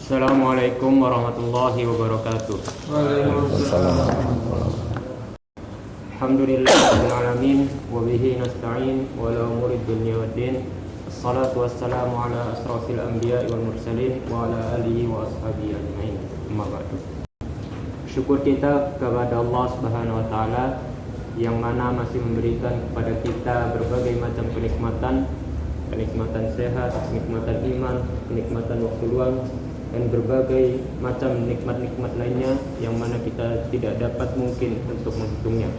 Assalamualaikum warahmatullahi wabarakatuh. Waalaikumsalam. Alhamdulillahirabbil alamin wa bihi nasta'in wa la umuri dunya waddin. Assalatu wassalamu ala asrafil anbiya'i wal mursalin wa ala alihi wa ashabihi ajmain. Amma ba'du. Syukur kita kepada Allah Subhanahu wa taala yang mana masih memberikan kepada kita berbagai macam kenikmatan sehat, kenikmatan iman, kenikmatan waktu luang, dan berbagai macam nikmat-nikmat lainnya yang mana kita tidak dapat mungkin untuk menghitungnya.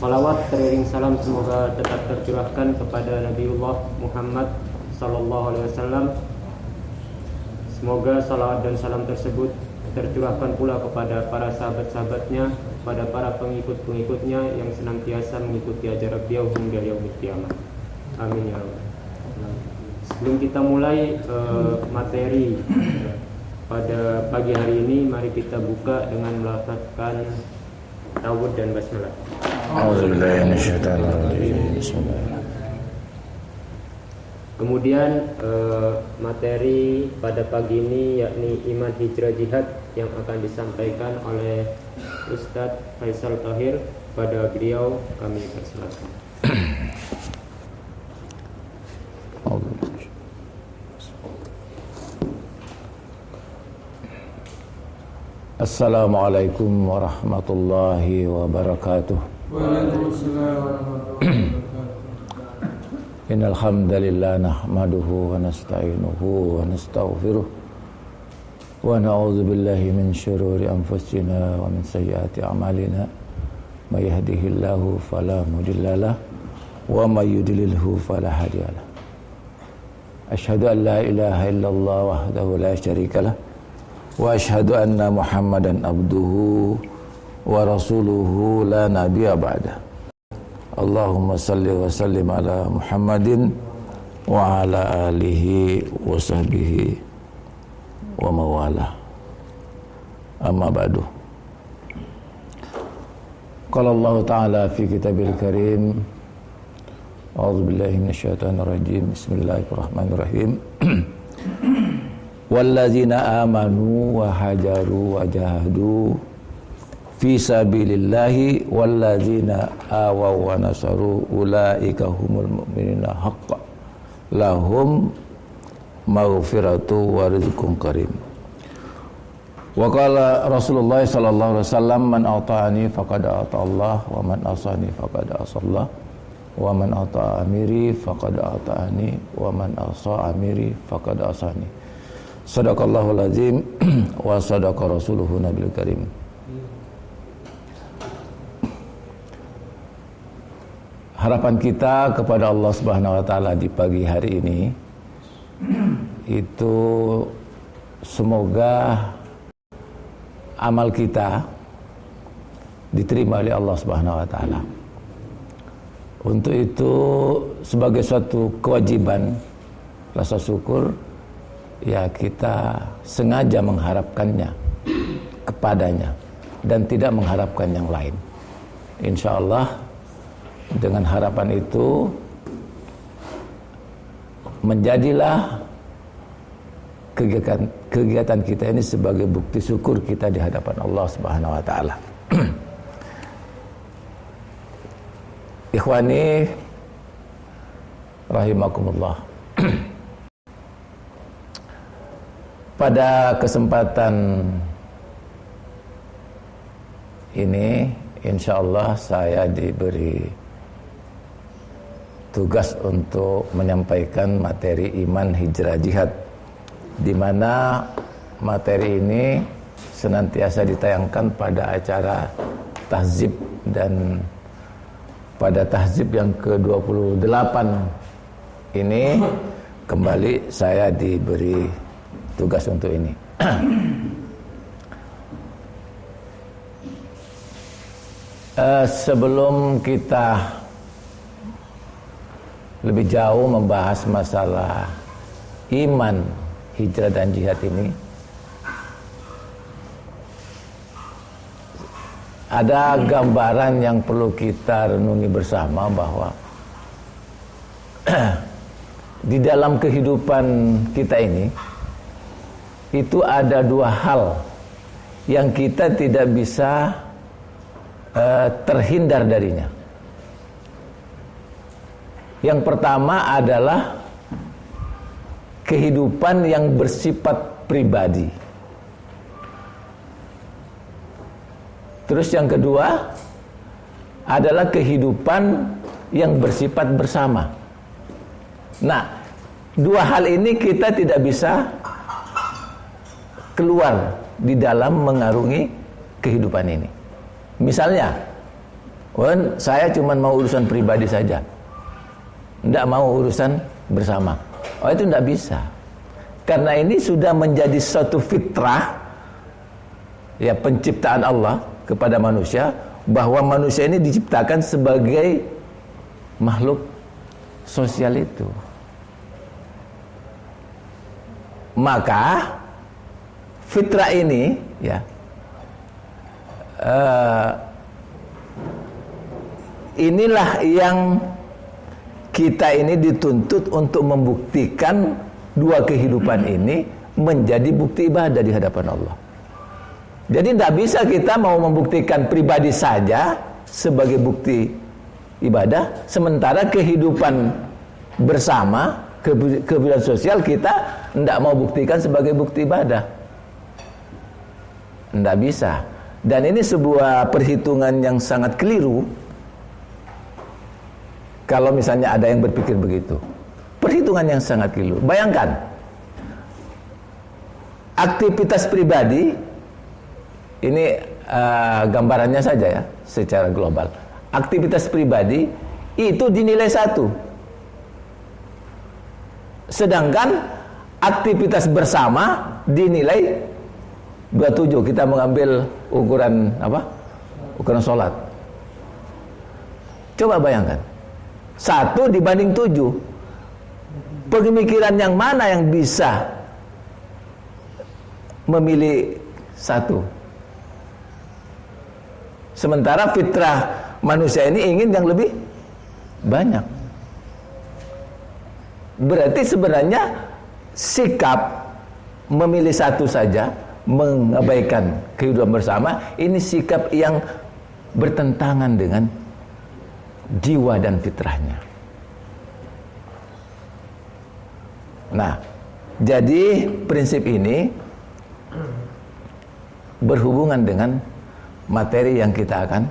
Salawat teriring salam semoga tetap tercurahkan kepada Nabiullah Muhammad sallallahu alaihi wasallam. Semoga salawat dan salam tersebut tercurahkan pula kepada para sahabat-sahabatnya, pada para pengikut-pengikutnya yang senantiasa mengikuti ajaran beliau hingga yaumil qiyamah. Amin ya rabbal. Sebelum kita mulai materi pada pagi hari ini, mari kita buka dengan melafazkan tawud dan basmalah. A'udzubillahi minasyaitonirrajim. Bismillah. Kemudian materi pada pagi ini yakni iman hijrah jihad yang akan disampaikan oleh Ustadz Faisal Tahir. Pada beliau kami persilakan. Assalamualaikum warahmatullahi wabarakatuh. Waalaikumsalam warahmatullahi wabarakatuh. Innal hamdalillah nahmaduhu wa nasta'inuhu wa nastaghfiruh wa na'udzu billahi min syururi anfusina wa min sayyiati a'malina. May yahdihillahu fala mudhillalah wa may yudlilhu fala hadiyalah. Asyhadu an la ilaha illallah wahdahu la syarikalah wa asyhadu anna Muhammadan abduhu wa rasuluhu la nabiyya ba'da. Allahumma salli wa sallim ala Muhammadin wa ala alihi wa sahbihi wa mawala. Amma ba'du. Qala Allah ta'ala fi kitabil karim, a'udzu billahi minasyaitonir rajim. Bismillahirrahmanirrahim. Wallazina amanu wa hajaru wa jahadu fi sabilillahi wallazina awaw wa nasaru ulaika humul mu'minuna haqqan lahum maghfiratu wa rizqun karim. Wa qala Rasulullah sallallahu alaihi wasallam, man ata'ani faqad ata Allah wa man asani faqad asallah wa man ata'a amiri faqad ata'ani wa man asa amiri faqad asani. Sadaqallahul azim wa sadaqa rasuluhu nabil karim. Harapan kita kepada Allah Subhanahu wa taala di pagi hari ini itu semoga amal kita diterima oleh Allah Subhanahu wa taala. Untuk itu sebagai suatu kewajiban rasa syukur, ya kita sengaja mengharapkannya kepadanya dan tidak mengharapkan yang lain. Insyaallah dengan harapan itu menjadilah kegiatan kita ini sebagai bukti syukur kita di hadapan Allah Subhanahu wa taala. Ikhwani rahimakumullah. Pada kesempatan ini insyaallah saya diberi tugas untuk menyampaikan materi iman hijrah jihad, di mana materi ini senantiasa ditayangkan pada acara tahzib, dan pada tahzib yang ke-28 ini kembali saya diberi tugas untuk ini. Sebelum kita lebih jauh membahas masalah iman, hijrah dan jihad ini, ada gambaran yang perlu kita renungi bersama, bahwa di dalam kehidupan kita ini itu ada dua hal yang kita tidak bisa terhindar darinya. Yang pertama adalah kehidupan yang bersifat pribadi. Terus yang kedua adalah kehidupan yang bersifat bersama. Nah, dua hal ini kita tidak bisa keluar di dalam mengarungi kehidupan ini. Misalnya, saya cuma mau urusan pribadi saja, tidak mau urusan bersama. Oh, itu tidak bisa. Karena ini sudah menjadi suatu fitrah, ya, penciptaan Allah kepada manusia, bahwa manusia ini diciptakan sebagai makhluk sosial itu. Maka fitrah ini, ya, inilah yang kita ini dituntut untuk membuktikan dua kehidupan ini menjadi bukti ibadah di hadapan Allah. Jadi tidak bisa kita mau membuktikan pribadi saja sebagai bukti ibadah, sementara kehidupan bersama, kehidupan sosial kita tidak mau buktikan sebagai bukti ibadah. Tidak bisa. Dan ini sebuah perhitungan yang sangat keliru. Kalau misalnya ada yang berpikir begitu, perhitungan yang sangat keliru. Bayangkan, aktivitas pribadi ini gambarannya saja ya, secara global. Aktivitas pribadi itu dinilai 1, sedangkan aktivitas bersama dinilai 27. Kita mengambil ukuran apa? Ukuran sholat. Coba bayangkan, 1 dibanding 7. Pemikiran yang mana yang bisa memilih 1? Sementara fitrah manusia ini ingin yang lebih banyak. Berarti sebenarnya sikap memilih 1 saja, mengabaikan kehidupan bersama, ini sikap yang bertentangan dengan jiwa dan fitrahnya. Nah, jadi prinsip ini berhubungan dengan materi yang kita akan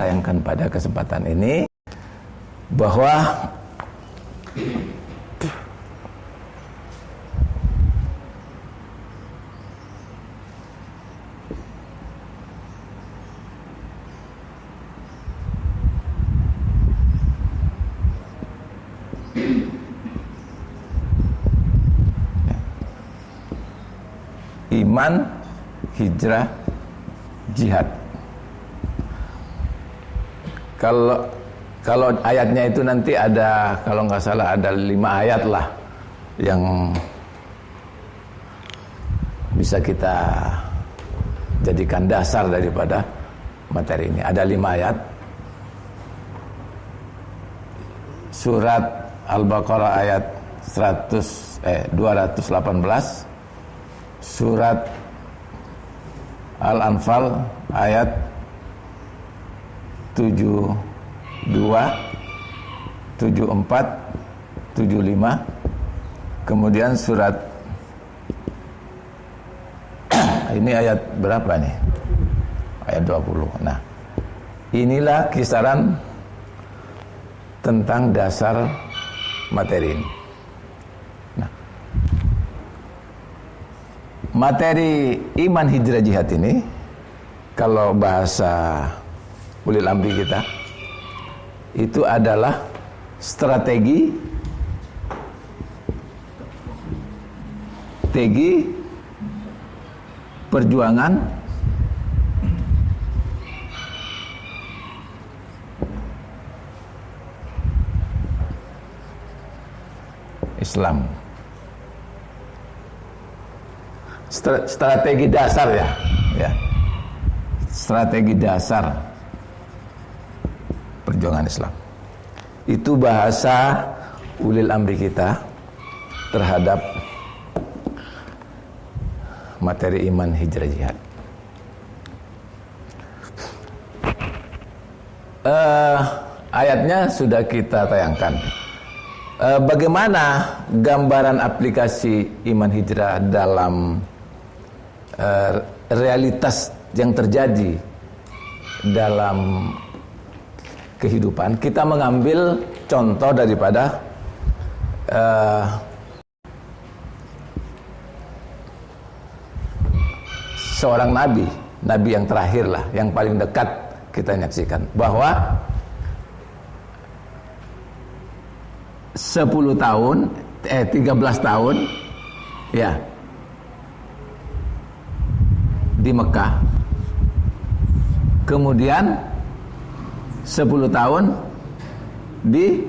tayangkan pada kesempatan ini, bahwa iman, hijrah, jihad. Kalau ayatnya itu nanti ada, kalau nggak salah ada 5 ayat lah yang bisa kita jadikan dasar daripada materi ini. Ada 5 ayat. Surat Al-Baqarah ayat 218, surat Al-Anfal ayat 72, 74, 75. Kemudian surat ini ayat berapa nih? Ayat 20. Nah, inilah kisaran tentang dasar materi ini. Nah, materi iman, hijrah, jihad ini, kalau bahasa ulil amri kita, itu adalah strategi perjuangan Islam. Strategi dasar ya. Strategi dasar perjuangan Islam. Itu bahasa ulil amri kita terhadap materi iman, hijrah, jihad. Ayatnya sudah kita tayangkan. Bagaimana gambaran aplikasi iman hijrah dalam realitas yang terjadi dalam kehidupan? Kita mengambil contoh daripada seorang nabi yang terakhir lah, yang paling dekat kita nyaksikan, bahwa 13 tahun ya di Mekah, kemudian 10 tahun di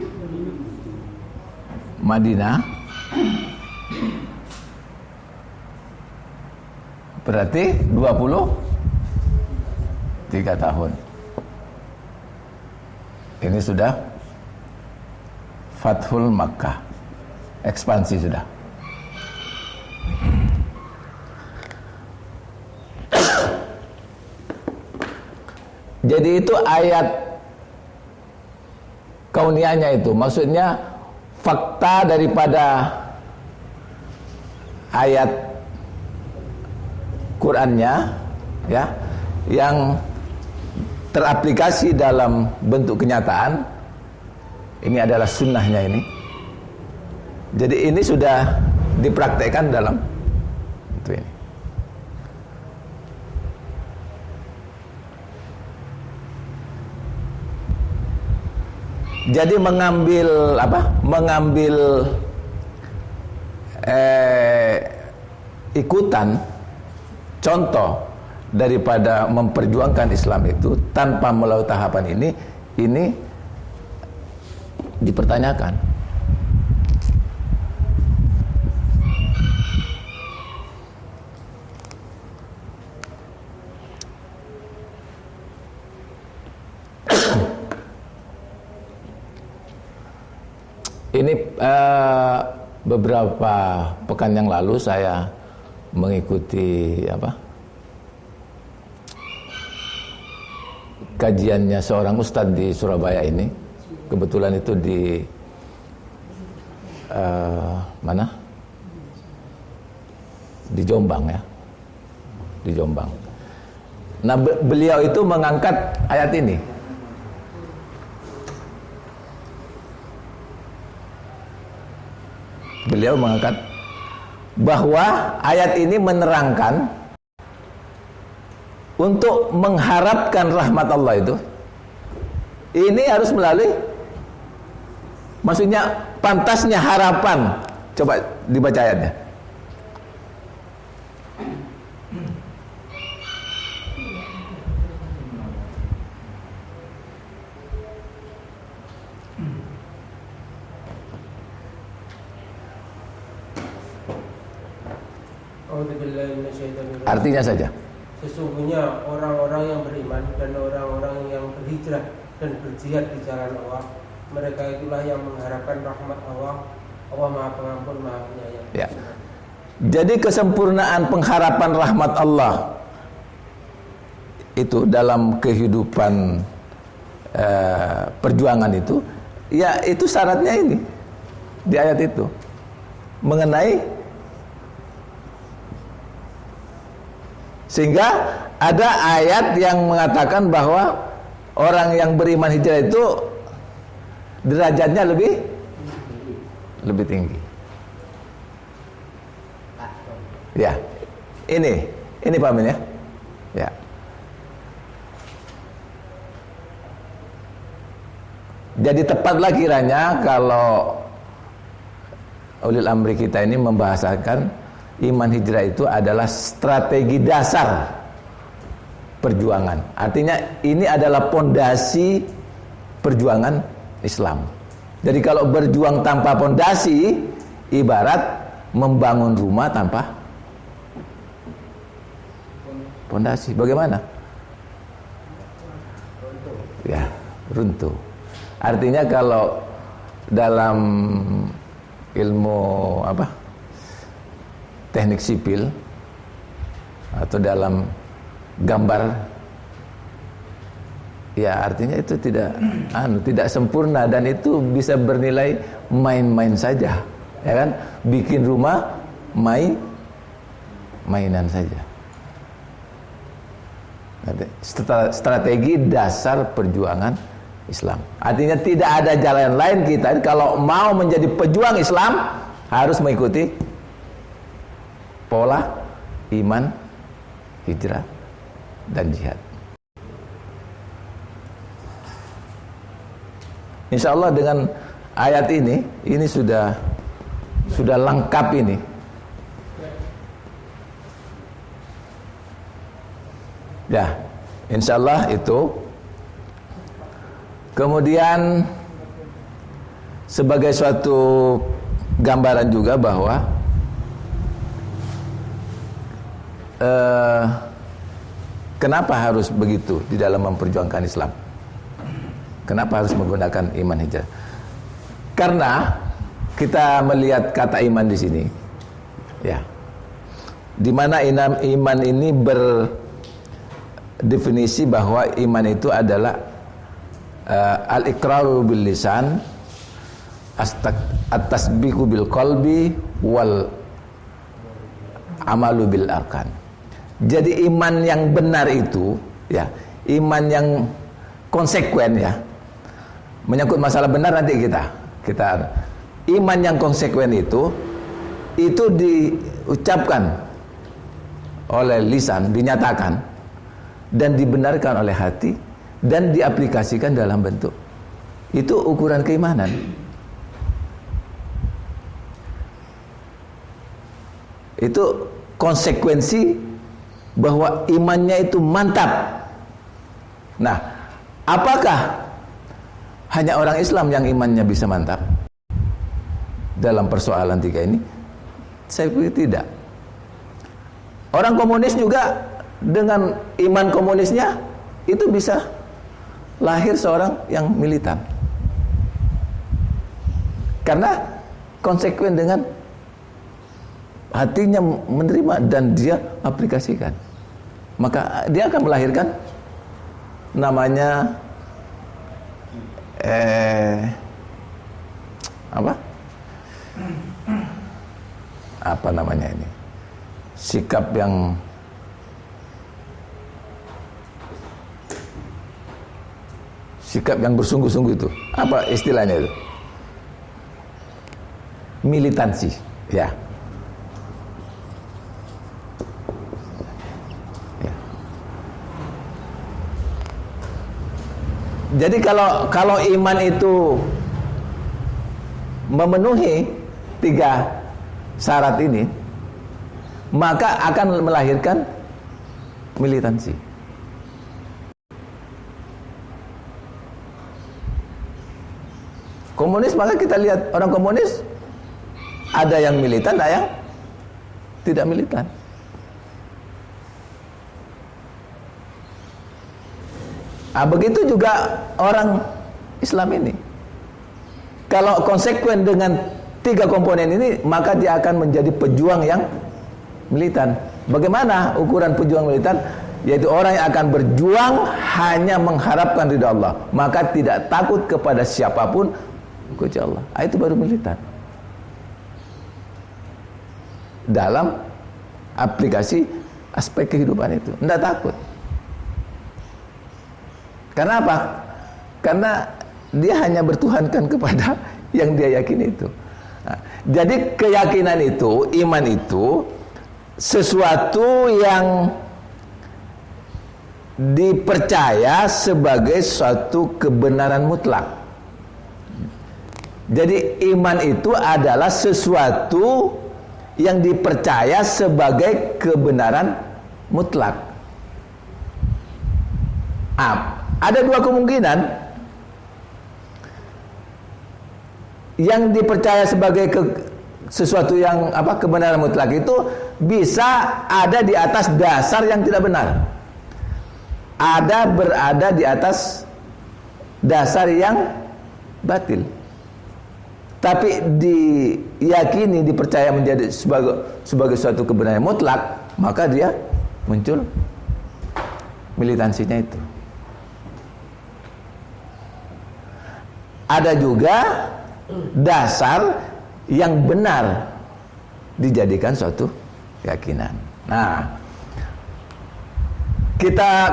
Madinah, berarti 23 tahun. Ini sudah Fathul Makkah, ekspansi sudah. Jadi itu ayat kauniyahnya itu, maksudnya fakta daripada ayat Qur'annya ya, yang teraplikasi dalam bentuk kenyataan. Ini adalah sunnahnya ini. Jadi ini sudah dipraktekkan dalam itu ini. Jadi mengambil ikutan contoh daripada memperjuangkan Islam itu tanpa melalui tahapan ini dipertanyakan. Ini beberapa pekan yang lalu saya mengikuti kajiannya seorang ustadz di Surabaya ini. Kebetulan itu di mana? Di Jombang ya. Di Jombang. Nah, beliau itu mengangkat ayat ini. Beliau mengangkat bahwa ayat ini menerangkan untuk mengharapkan rahmat Allah itu, ini harus melalui, maksudnya pantasnya harapan. Coba dibaca ayatnya. Artinya saja. Sesungguhnya orang-orang yang beriman dan orang-orang yang berhijrah dan berjihad di jalan Allah, mereka itulah yang mengharapkan rahmat Allah. Allah Maha Pengampun, Maha Penyayang. Ya. Jadi kesempurnaan pengharapan rahmat Allah itu dalam kehidupan perjuangan itu, ya itu syaratnya ini di ayat itu mengenai, sehingga ada ayat yang mengatakan bahwa orang yang beriman hijrah itu derajatnya lebih tinggi. Ya, ini pahamin ya. Ya. Jadi tepatlah kiranya kalau ulil amri kita ini membahasakan iman hijrah itu adalah strategi dasar perjuangan. Artinya ini adalah pondasi perjuangan Islam. Jadi kalau berjuang tanpa pondasi, ibarat membangun rumah tanpa pondasi. Bagaimana? Ya, runtuh. Artinya kalau dalam ilmu teknik sipil atau dalam gambar, ya artinya itu tidak sempurna, dan itu bisa bernilai main-main saja, ya kan? Bikin rumah mainan saja. Strategi dasar perjuangan Islam. Artinya tidak ada jalan lain kita kalau mau menjadi pejuang Islam, harus mengikuti pola iman, hijrah, dan jihad. Insya Allah dengan ayat ini sudah lengkap ini. Ya, insya Allah itu. Kemudian sebagai suatu gambaran juga bahwa kenapa harus begitu di dalam memperjuangkan Islam? Kenapa harus menggunakan iman hijrah? Karena kita melihat kata iman di sini, ya, di mana iman ini berdefinisi bahwa iman itu adalah al-iqraru bil lisan, at-tasbiqu bil qalbi, wal amalu bil arkan. Jadi iman yang benar itu, ya, iman yang konsekuen, ya. Menyangkut masalah benar nanti kita iman yang konsekuen itu diucapkan oleh lisan, dinyatakan dan dibenarkan oleh hati dan diaplikasikan dalam bentuk. Itu ukuran keimanan. Itu konsekuensi bahwa imannya itu mantap. Nah, apakah hanya orang Islam yang imannya bisa mantap dalam persoalan tiga ini? Saya pikir tidak. Orang komunis juga dengan iman komunisnya itu bisa lahir seorang yang militan, karena konsekuen dengan hatinya menerima dan dia aplikasikan, maka dia akan melahirkan namanya apa namanya ini, sikap yang bersungguh-sungguh. Itu apa istilahnya itu? Militansi, ya. Jadi kalau iman itu memenuhi 3 syarat ini, maka akan melahirkan militansi. Komunis, maka kita lihat orang komunis ada yang militan, ada yang tidak militan. Begitu juga orang Islam ini. Kalau konsekuen dengan 3 komponen ini, maka dia akan menjadi pejuang yang militan. Bagaimana ukuran pejuang militan? Yaitu orang yang akan berjuang hanya mengharapkan ridha Allah, maka tidak takut kepada siapapun kecuali Allah. Itu baru militan. Dalam aplikasi aspek kehidupan itu, tidak takut. Karena apa? Karena dia hanya bertuhankan kepada yang dia yakini itu. Nah, jadi keyakinan itu, iman itu sesuatu yang dipercaya sebagai suatu kebenaran mutlak. Jadi iman itu adalah sesuatu yang dipercaya sebagai kebenaran mutlak. Ada 2 kemungkinan. Yang dipercaya sebagai sesuatu yang kebenaran mutlak itu bisa ada di atas dasar yang tidak benar. Berada di atas dasar yang batil. Tapi diyakini, dipercaya menjadi sebagai suatu kebenaran mutlak, maka dia muncul militansinya itu. Ada juga dasar yang benar dijadikan suatu keyakinan. Nah,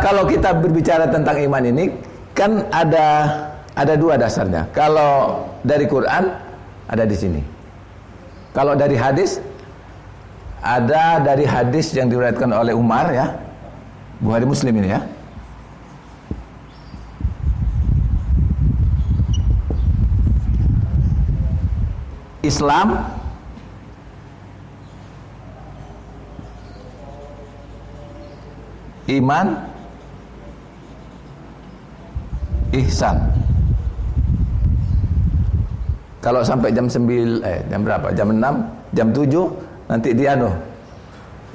kalau kita berbicara tentang iman ini kan ada dua dasarnya. Kalau dari Quran ada di sini. Kalau dari hadis ada dari hadis yang diriwayatkan oleh Umar ya. Bukhari Muslim ini ya. Islam, iman, ihsan. Kalau sampai jam 9, jam berapa? Jam 6, jam 7 nanti dia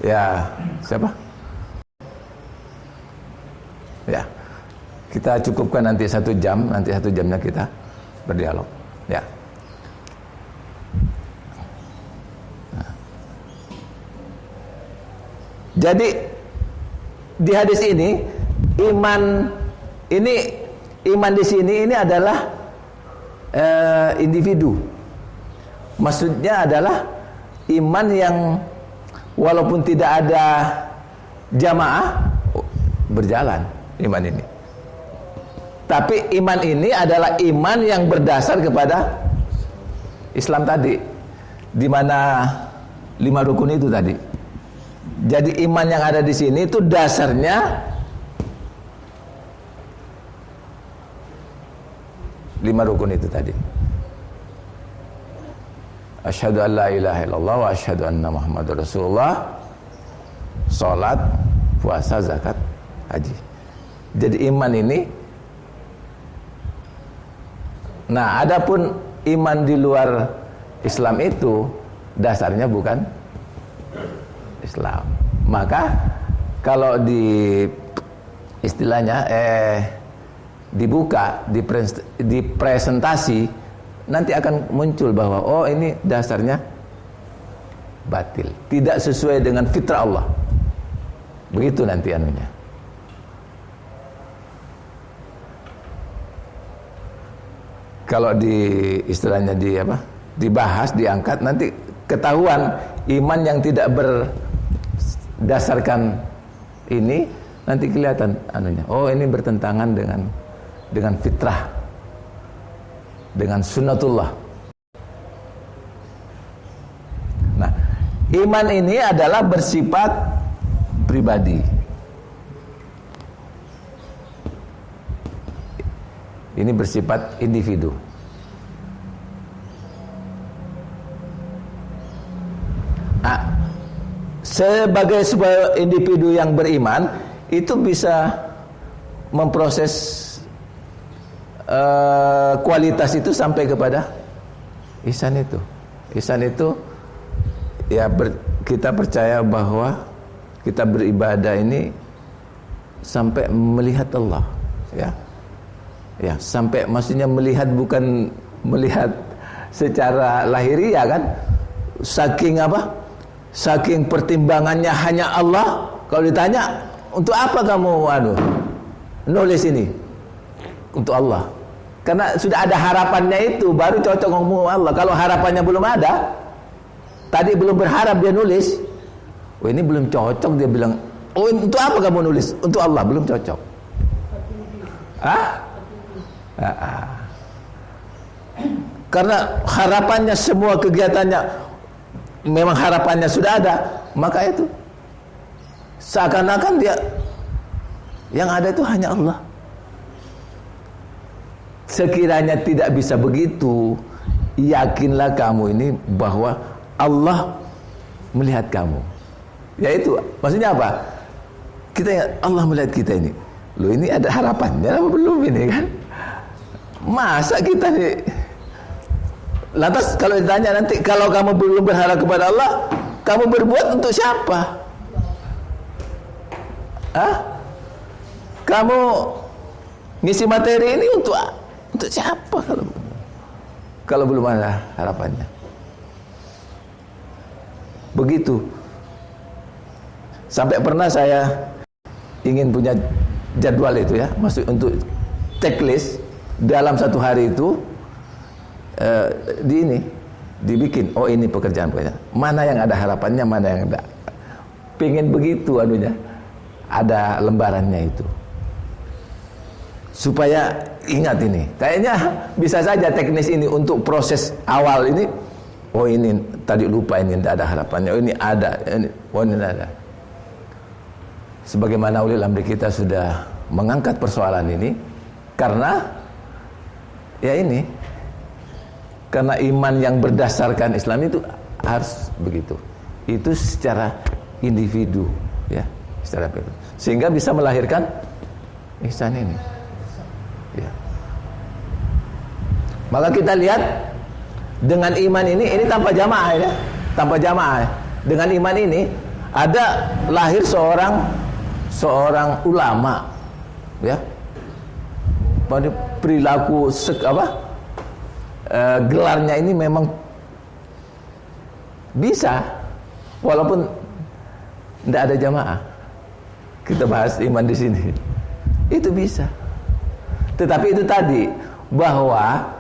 ya, siapa? Ya. Kita cukupkan nanti 1 jam, nanti 1 jamnya kita berdialog. Ya. Jadi di hadis ini iman di sini ini adalah individu. Maksudnya adalah iman yang walaupun tidak ada jamaah berjalan iman ini. Tapi iman ini adalah iman yang berdasar kepada Islam tadi, di mana 5 rukun itu tadi. Jadi iman yang ada di sini itu dasarnya 5 rukun itu tadi. Asyhadu an la ilaha illallah wa asyhadu anna Muhammadar Rasulullah. Salat, puasa, zakat, haji. Jadi iman ini. Nah, adapun iman di luar Islam itu dasarnya bukan Islam. Maka kalau di istilahnya dibuka, di presentasi, nanti akan muncul bahwa oh ini dasarnya batil, tidak sesuai dengan fitrah Allah. Begitu nanti anunya. Kalau di istilahnya dibahas, diangkat, nanti ketahuan iman yang tidak berdasarkan ini, nanti kelihatan anunya. Oh, ini bertentangan dengan fitrah, dengan sunnatullah. Nah, iman ini adalah bersifat pribadi. Ini bersifat individu. Nah, sebagai sebuah individu yang beriman, itu bisa memproses kualitas itu sampai kepada ihsan itu. Ihsan itu ya kita percaya bahwa kita beribadah ini sampai melihat Allah, ya. Ya, sampai maksudnya melihat bukan melihat secara lahiriah kan. Saking saking pertimbangannya hanya Allah. Kalau ditanya, untuk apa kamu nulis ini? Untuk Allah. Karena sudah ada harapannya itu, baru cocok ngomong Allah. Kalau harapannya belum ada, tadi belum berharap dia nulis, oh ini belum cocok, dia bilang, oh untuk apa kamu nulis? Untuk Allah, belum cocok. Karena harapannya, semua kegiatannya memang harapannya sudah ada, maka itu seakan-akan dia yang ada itu hanya Allah. Sekiranya tidak bisa begitu, yakinlah kamu ini bahwa Allah melihat kamu. Yaitu maksudnya apa? Kita ingat Allah melihat kita ini. Loh, ini ada harapannya apa belum ini kan? Masa kita nih. Lantas kalau ditanya nanti, kalau kamu belum berharap kepada Allah, kamu berbuat untuk siapa? Kamu ngisi materi ini untuk siapa kalau belum ada harapannya? Begitu. Sampai pernah saya ingin punya jadwal itu ya, masuk untuk checklist dalam satu hari itu dibikin. Oh ini pekerjaan. Mana yang ada harapannya, mana yang enggak. Pengen begitu anunya. Ada lembarannya itu. Supaya ingat ini. Kayaknya bisa saja teknis ini untuk proses awal ini. Oh ini tadi lupa, ini tidak ada harapannya. Oh ini ada. Ini ada. Sebagaimana ulil amri kita sudah mengangkat persoalan ini, karena ya ini, karena iman yang berdasarkan Islam itu harus begitu. Itu secara individu, ya, secara individu. Sehingga bisa melahirkan ihsan ini. Ya. Maka kita lihat dengan iman ini tanpa jamaah ya, tanpa jamaah. Dengan iman ini ada lahir seorang ulama, ya, pada perilaku gelarnya ini memang bisa, walaupun tidak ada jamaah. Kita bahas iman di sini, itu bisa. Tetapi itu tadi, bahwa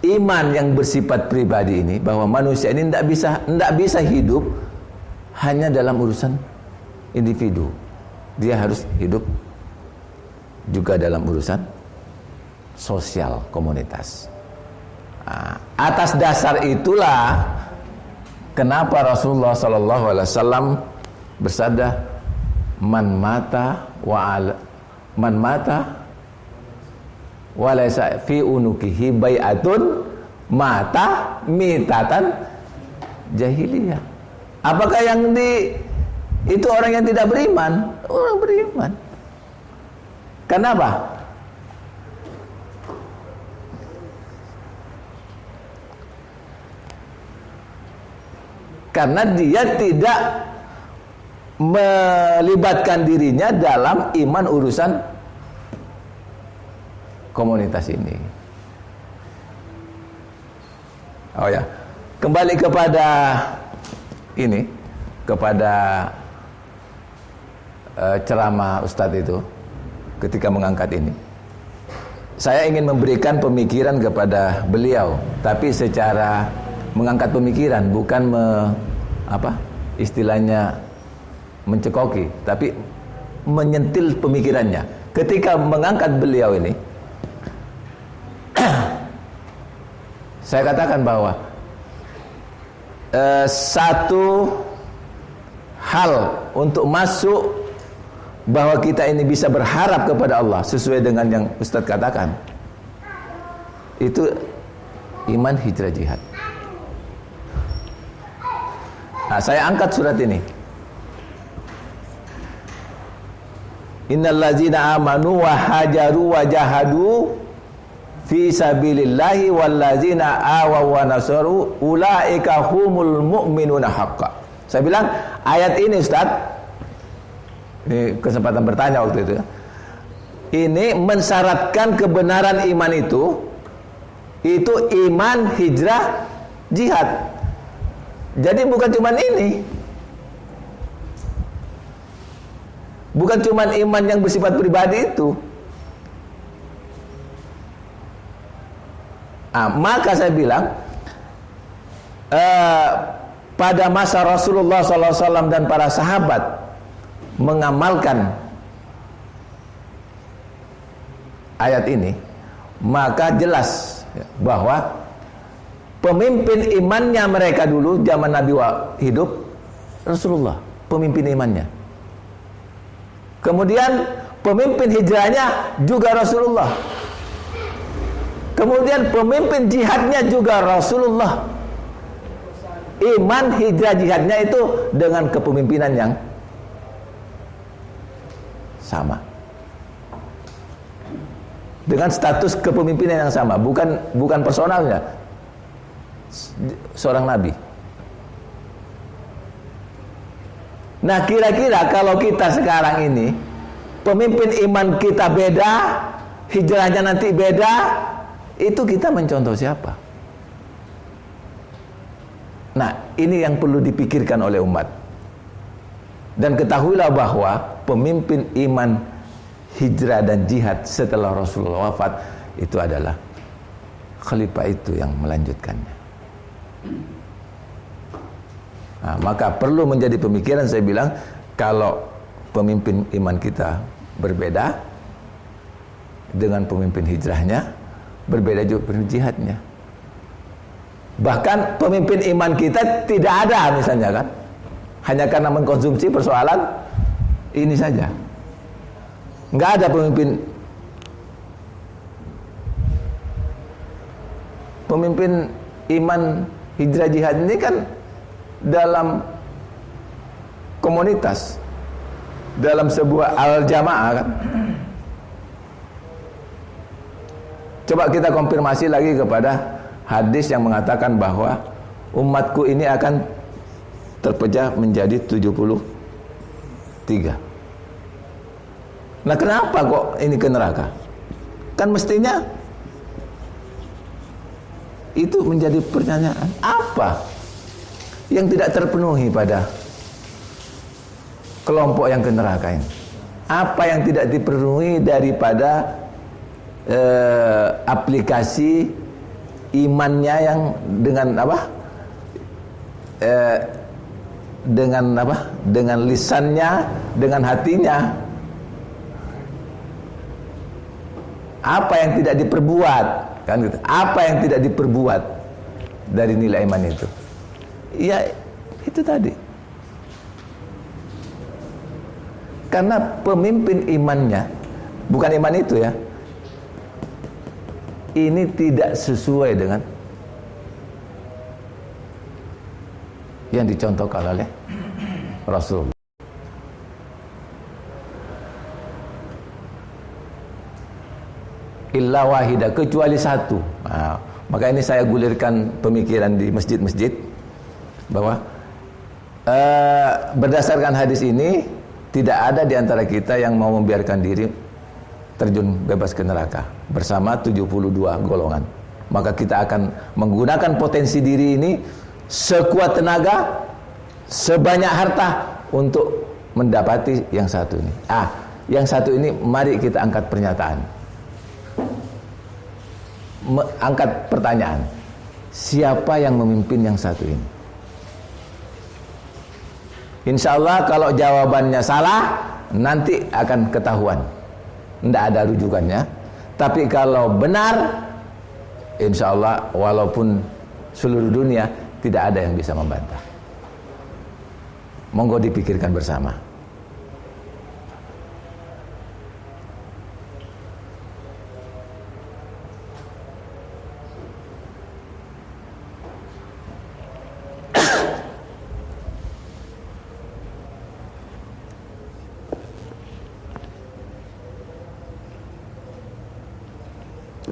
iman yang bersifat pribadi ini, bahwa manusia ini tidak bisa hidup hanya dalam urusan individu. Dia harus hidup juga dalam urusan sosial komunitas. Nah, atas dasar itulah kenapa Rasulullah SAW bersabda, man mata walaysa fi unukihi bai'atun mata mitatan jahiliyah. Apakah yang itu orang yang tidak beriman? Orang beriman. Kenapa? Karena dia tidak melibatkan dirinya dalam iman urusan komunitas ini. Oh ya, kembali kepada ini, kepada ceramah Ustadz itu ketika mengangkat ini. Saya ingin memberikan pemikiran kepada beliau, tapi secara mengangkat pemikiran, bukan istilahnya mencekoki, tapi menyentil pemikirannya. Ketika mengangkat beliau ini, saya katakan bahwa satu hal untuk masuk, bahwa kita ini bisa berharap kepada Allah sesuai dengan yang Ustadz katakan, itu iman hijrah jihad. Nah, saya angkat surat ini. Innal ladzina amanu wa hajaru wa jahadu fi sabilillahi wal ladzina awaw wa nasaru ulaika humul mu'minuna haqqan. Saya bilang ayat ini Ustaz, ini kesempatan bertanya waktu itu ya, ini mensyaratkan kebenaran iman itu iman hijrah jihad. Jadi bukan cuma ini, bukan cuma iman yang bersifat pribadi itu. Maka saya bilang pada masa Rasulullah SAW dan para sahabat mengamalkan ayat ini, maka jelas bahwa pemimpin imannya mereka dulu zaman Nabi hidup Rasulullah, pemimpin imannya. Kemudian pemimpin hijrahnya juga Rasulullah. Kemudian pemimpin jihadnya juga Rasulullah. Iman hijrah jihadnya itu dengan kepemimpinan yang sama, dengan status kepemimpinan yang sama, bukan personalnya seorang nabi. Nah, kira-kira kalau kita sekarang ini pemimpin iman kita beda, hijrahnya nanti beda, itu kita mencontoh siapa? Nah, ini yang perlu dipikirkan oleh umat. Dan ketahuilah bahwa pemimpin iman, hijrah dan jihad setelah Rasulullah wafat itu adalah khalifah itu yang melanjutkannya. Nah, maka perlu menjadi pemikiran, saya bilang, kalau pemimpin iman kita berbeda dengan pemimpin hijrahnya, berbeda juga pemimpin jihadnya. Bahkan pemimpin iman kita tidak ada misalnya kan, hanya karena mengkonsumsi persoalan ini saja. Nggak ada pemimpin iman hijrah jihad ini kan dalam komunitas, dalam sebuah al-jamaah kan. Coba kita konfirmasi lagi kepada hadis yang mengatakan bahwa umatku ini akan terpecah menjadi 73. Nah, kenapa kok ini ke neraka? Kan mestinya itu menjadi pertanyaan. Apa yang tidak terpenuhi pada kelompok yang ke neraka ini? Apa yang tidak dipenuhi daripada aplikasi imannya yang dengan apa? Dengan lisannya, dengan hatinya. Apa yang tidak diperbuat, kan gitu. Apa yang tidak diperbuat dari nilai iman itu? Ya, itu tadi. Karena pemimpin imannya, bukan iman itu ya, ini tidak sesuai dengan yang dicontohkan oleh Rasul. Illa wahidah, kecuali satu. Nah, maka ini saya gulirkan pemikiran di masjid-masjid bahwa berdasarkan hadis ini tidak ada di antara kita yang mau membiarkan diri terjun bebas ke neraka bersama 72 golongan. Maka kita akan menggunakan potensi diri ini sekuat tenaga, sebanyak harta untuk mendapati yang satu ini. Yang satu ini mari kita angkat pernyataan. Angkat pertanyaan, siapa yang memimpin yang satu ini? Insya Allah kalau jawabannya salah, nanti akan ketahuan, tidak ada rujukannya. Tapi kalau benar, insya Allah walaupun seluruh dunia tidak ada yang bisa membantah. Monggo dipikirkan bersama.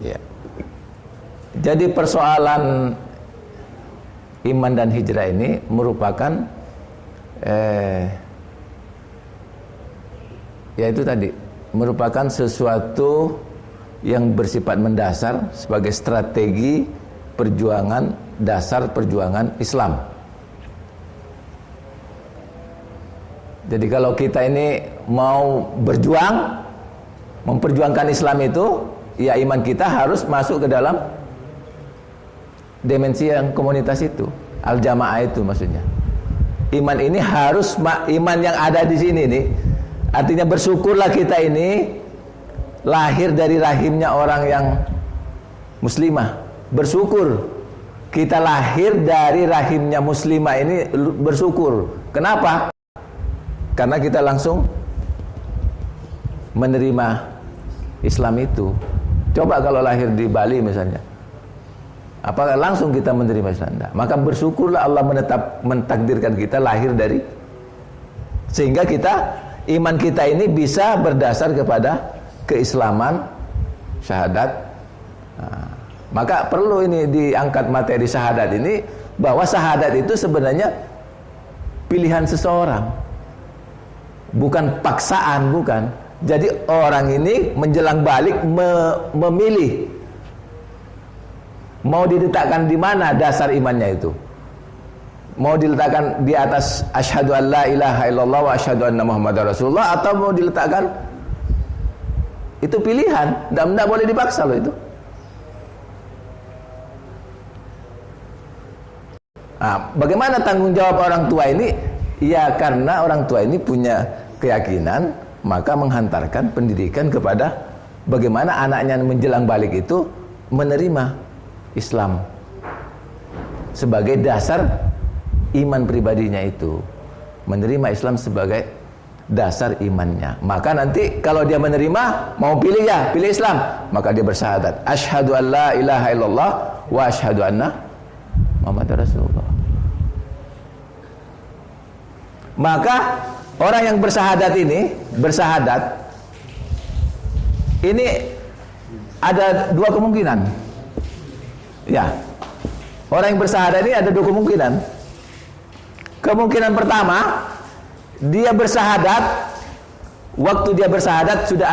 Ya. Jadi persoalan iman dan hijrah ini merupakan yaitu tadi merupakan sesuatu yang bersifat mendasar sebagai strategi perjuangan, dasar perjuangan Islam. Jadi kalau kita ini mau berjuang memperjuangkan Islam itu, ya iman kita harus masuk ke dalam dimensi yang komunitas itu, al-jamaah itu maksudnya. Iman ini harus iman yang ada di sini nih. Artinya bersyukurlah kita ini lahir dari rahimnya orang yang muslimah. Bersyukur kita lahir dari rahimnya muslimah ini, bersyukur. Kenapa? Karena kita langsung menerima Islam itu. Coba kalau lahir di Bali misalnya, apakah langsung kita menerima Islam? Nah, maka bersyukurlah Allah mentakdirkan kita lahir dari, sehingga iman kita ini bisa berdasar kepada keislaman, syahadat. Nah, maka perlu ini diangkat materi syahadat ini, bahwa syahadat itu sebenarnya pilihan seseorang, bukan paksaan, bukan. Jadi orang ini menjelang balik memilih mau diletakkan di mana dasar imannya itu. Mau diletakkan di atas asyhadu an la ilaha illallah wa asyhadu anna muhammadar rasulullah, atau mau diletakkan, itu pilihan, tidak boleh dipaksa loh itu. Nah, bagaimana tanggung jawab orang tua ini? Ya karena orang tua ini punya keyakinan, maka menghantarkan pendidikan kepada bagaimana anaknya menjelang balik itu menerima Islam sebagai dasar iman pribadinya itu, menerima Islam sebagai dasar imannya. Maka nanti kalau dia menerima, mau pilih ya, pilih Islam, maka dia bersyahadat asyhadu an la ilaha illallah wa asyhadu anna muhammadar rasulullah. Maka orang yang bersyahadat ini ada dua kemungkinan. Ya, orang yang bersyahadat ini ada dua kemungkinan. Kemungkinan pertama, dia bersyahadat, waktu dia bersyahadat sudah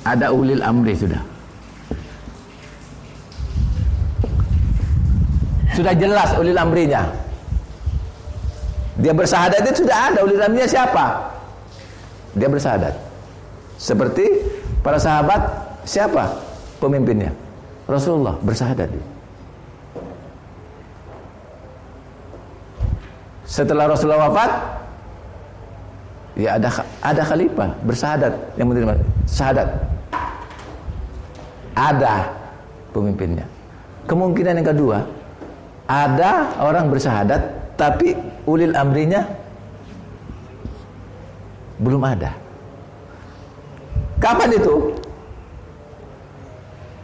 ada ulil amri, sudah jelas ulil amrinya. Dia bersyahadat itu sudah ada ulil amrinya siapa? Dia bersyahadat. Seperti para sahabat, siapa pemimpinnya? Rasulullah bersyahadat. Setelah Rasulullah wafat, ya ada khalifah bersyahadat yang menerima syahadat. Ada pemimpinnya. Kemungkinan yang kedua, ada orang bersyahadat tapi ulil amrinya belum ada. Kapan itu?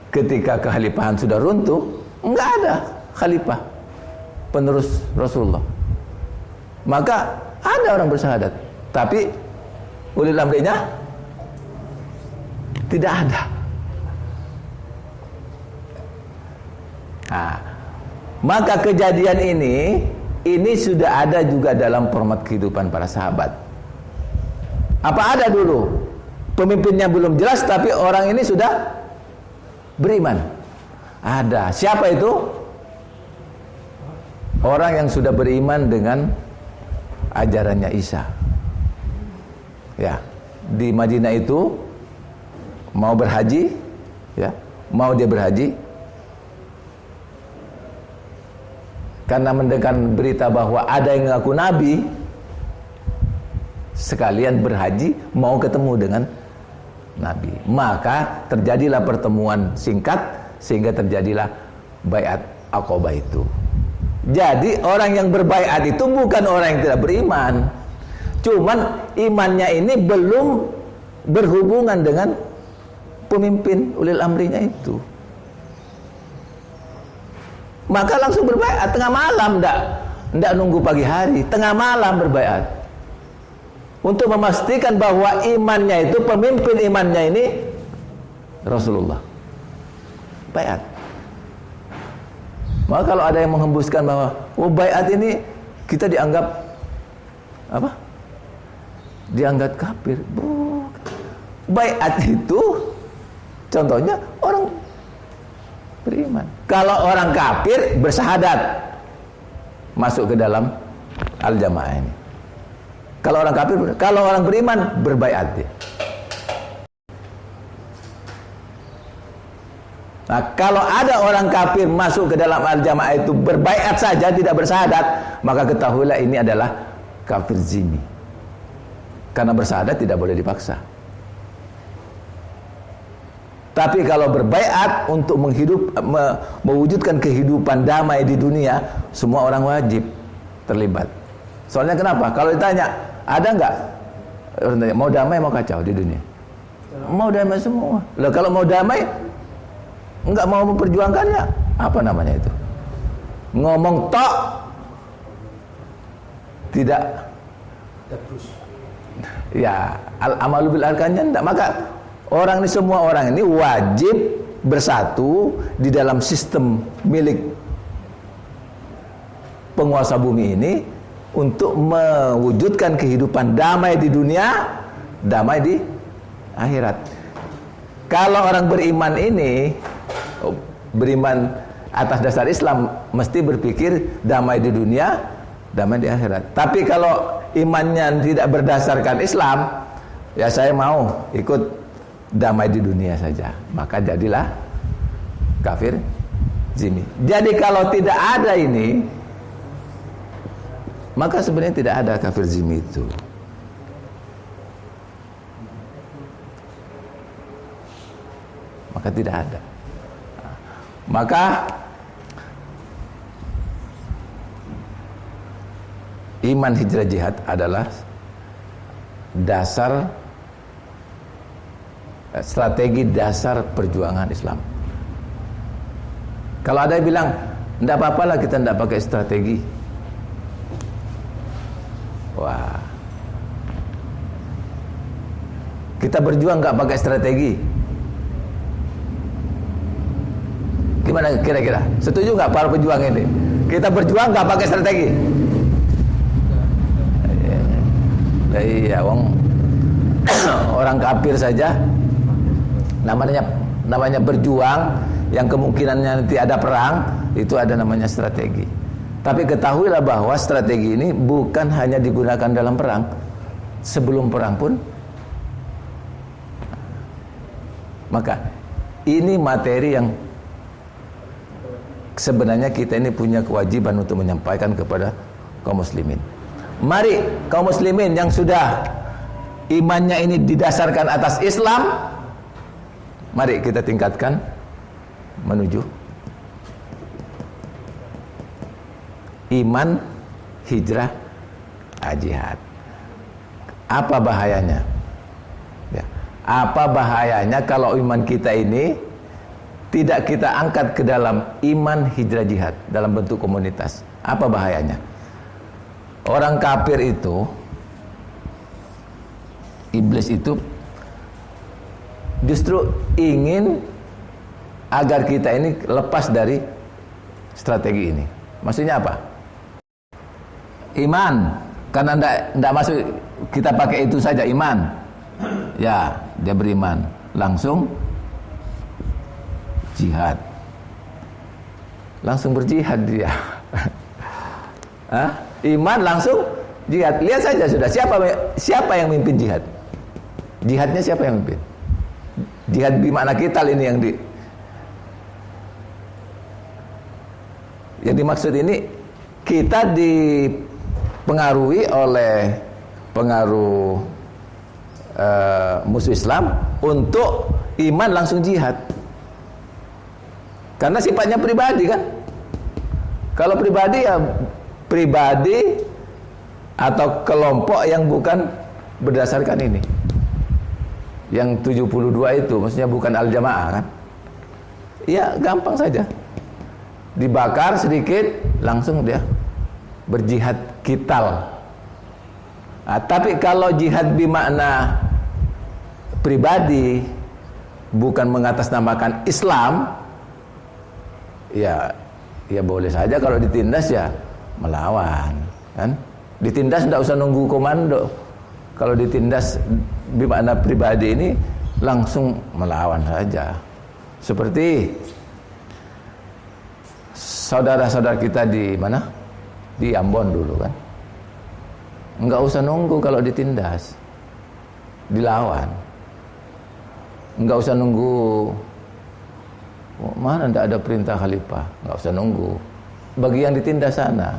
Ketika kekhalifahan sudah runtuh, enggak ada khalifah penerus Rasulullah. Maka ada orang bersyahadat, tapi ulil amrinya tidak ada. Nah, maka kejadian ini sudah ada juga dalam format kehidupan para sahabat. Apa ada dulu? Pemimpinnya belum jelas, tapi orang ini sudah beriman. Ada. Siapa itu? Orang yang sudah beriman dengan ajarannya Isa. Ya, di Madinah itu mau berhaji, ya, mau dia berhaji karena mendengar berita bahwa ada yang mengaku nabi, sekalian berhaji mau ketemu dengan nabi. Maka terjadilah pertemuan singkat sehingga terjadilah baiat Aqabah itu. Jadi orang yang berbaiat itu bukan orang yang tidak beriman, cuman imannya ini belum berhubungan dengan pemimpin ulil amrinya itu. Maka langsung berbaiat tengah malam, ndak nunggu pagi hari, tengah malam berbaiat untuk memastikan bahwa imannya itu, pemimpin imannya ini Rasulullah. Baiat. Maka kalau ada yang menghembuskan bahwa baiat ini kita dianggap apa? Dianggap kafir. Baiat itu contohnya orang beriman. Kalau orang kafir bersyahadat masuk ke dalam al-jamaah ini. Kalau orang kafir, kalau orang beriman berbaiat dia. Nah, kalau ada orang kafir masuk ke dalam al-jamaah itu berbaiat saja, tidak bersyahadat, maka ketahuilah ini adalah kafir zimmi. Karena bersyahadat tidak boleh dipaksa. Tapi kalau berbaiat untuk mewujudkan kehidupan damai di dunia, semua orang wajib terlibat. Soalnya kenapa? Kalau ditanya, ada enggak mau damai mau kacau di dunia? Mau damai semua. Loh, kalau mau damai enggak mau memperjuangkannya, apa namanya itu? Ngomong tok, tidak. Ya, al-amalu bil arkannya enggak. Maka orang ini, semua orang ini wajib bersatu di dalam sistem milik penguasa bumi ini untuk mewujudkan kehidupan damai di dunia, damai di akhirat. Kalau orang beriman ini beriman atas dasar Islam mesti berpikir damai di dunia, damai di akhirat. Tapi kalau imannya tidak berdasarkan Islam, ya saya mau ikut damai di dunia saja, maka jadilah kafir zimmi. Jadi kalau tidak ada ini, maka sebenarnya tidak ada kafir zimmi itu. Maka tidak ada. Maka iman hijrah jihad adalah dasar, strategi dasar perjuangan Islam. Kalau ada yang bilang tidak apa-apa lah kita tidak pakai strategi, wah, kita berjuang nggak pakai strategi, gimana kira-kira? Setuju nggak para pejuang ini? Kita berjuang nggak pakai strategi? Iya, orang kafir saja namanya berjuang, yang kemungkinannya nanti ada perang, itu ada namanya strategi. Tapi ketahuilah bahwa strategi ini bukan hanya digunakan dalam perang, sebelum perang pun. Maka ini materi yang sebenarnya kita ini punya kewajiban untuk menyampaikan kepada kaum muslimin. Mari kaum muslimin yang sudah imannya ini didasarkan atas Islam, mari kita tingkatkan menuju iman hijrah jihad. Apa bahayanya? Ya. Apa bahayanya kalau iman kita ini tidak kita angkat ke dalam iman hijrah jihad dalam bentuk komunitas? Apa bahayanya? Orang kafir itu, iblis itu justru ingin agar kita ini lepas dari strategi ini. Maksudnya apa? Iman, karena tidak masuk, kita pakai itu saja iman. Ya, dia beriman, langsung jihad, langsung berjihad dia. Iman langsung jihad. Lihat saja sudah, siapa yang mimpin jihad? Jihadnya siapa yang mimpin? Jihad bimana kital ini yang dimaksud ini, kita dipengaruhi oleh pengaruh musuh Islam untuk iman langsung jihad. Karena sifatnya pribadi kan. Kalau pribadi ya pribadi atau kelompok yang bukan berdasarkan ini. Yang 72 itu maksudnya bukan al-jamaah kan. Ya gampang saja. Dibakar sedikit langsung dia berjihad kital. Tapi kalau jihad bermakna pribadi, bukan mengatasnamakan Islam, ya boleh saja kalau ditindas ya melawan kan. Ditindas tidak usah nunggu komando. Kalau ditindas bermakna pribadi ini langsung melawan saja. Seperti saudara-saudara kita di mana? Di Ambon dulu kan. Enggak usah nunggu kalau ditindas, dilawan. Enggak usah nunggu, mana tidak ada perintah khalifah, enggak usah nunggu. Bagi yang ditindas sana.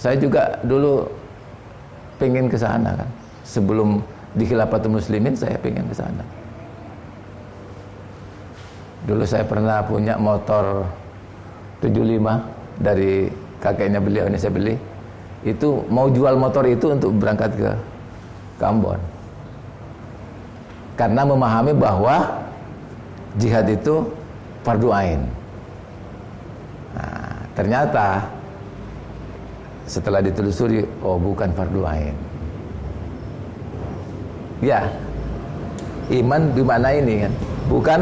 Saya juga dulu pengen ke sana kan. Sebelum di Khilafatul Muslimin saya pengen ke sana. Dulu saya pernah punya motor 75 dari kakeknya beliau, ini saya beli. Itu mau jual motor itu untuk berangkat ke Ambon. Karena memahami bahwa jihad itu fardu ain. Nah, ternyata setelah ditelusuri, oh bukan fardu ain. Ya, iman di mana ini kan? Bukan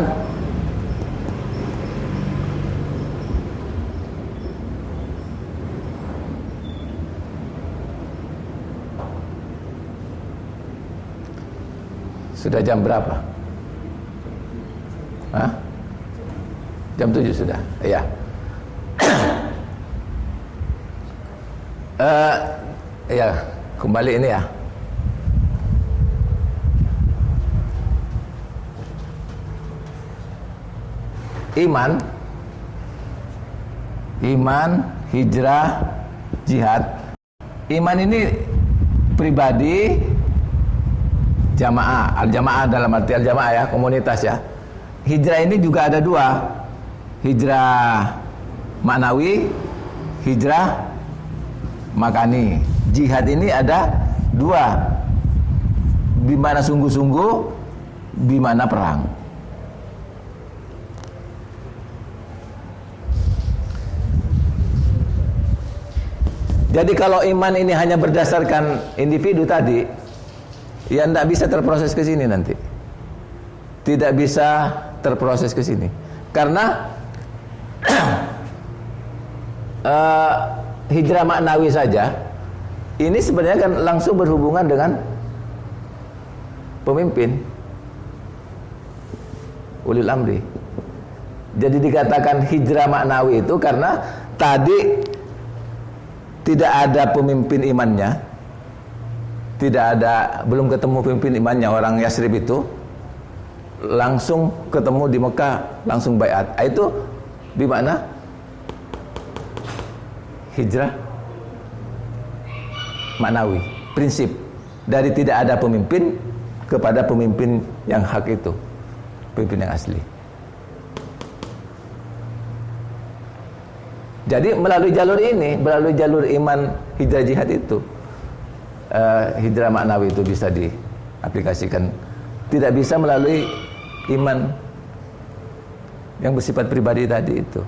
sudah jam berapa? Hah? Jam 7 sudah. Ya. Ya, kembali ini ya. Iman, hijrah, jihad. Iman ini pribadi, jamaah. Al-jamaah dalam arti al-jamaah ya, komunitas ya. Hijrah ini juga ada dua. Hijrah maknawi, hijrah makani. Jihad ini ada dua. Bimana sungguh-sungguh, bimana perang. Jadi kalau iman ini hanya berdasarkan individu tadi, ya tidak bisa terproses ke sini nanti. Tidak bisa terproses ke sini. Karena hijrah maknawi saja ini sebenarnya kan langsung berhubungan dengan pemimpin ulil amri. Jadi dikatakan hijrah maknawi itu karena tadi tidak ada pemimpin imannya, belum ketemu pemimpin imannya orang Yasrib itu, langsung ketemu di Mekah, langsung baiat. Itu bimana hijrah maknawi, prinsip dari tidak ada pemimpin kepada pemimpin yang hak itu, pemimpin yang asli. Jadi melalui jalur ini, melalui jalur iman, hijrah, jihad itu, hijrah maknawi itu bisa diaplikasikan. Tidak bisa melalui iman yang bersifat pribadi tadi itu.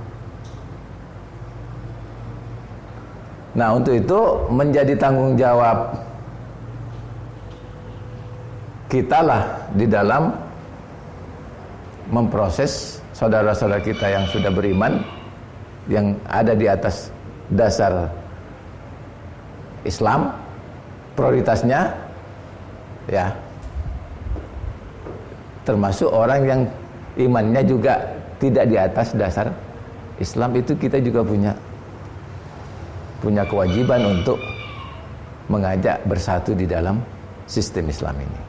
Nah, untuk itu menjadi tanggung jawab kita lah di dalam memproses saudara-saudara kita yang sudah beriman, yang ada di atas dasar Islam, prioritasnya ya termasuk orang yang imannya juga tidak di atas dasar Islam, itu kita juga punya kewajiban untuk mengajak bersatu di dalam sistem Islam ini.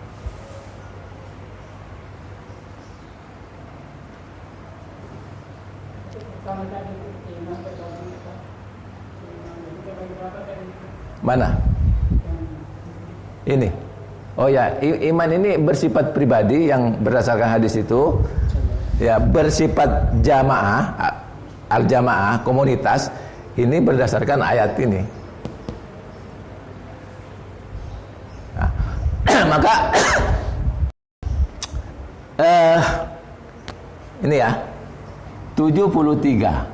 Mana? Ini. Oh ya, iman ini bersifat pribadi yang berdasarkan hadis itu, ya bersifat jamaah, al-jamaah, komunitas. Ini berdasarkan ayat ini. Nah, maka ini ya 73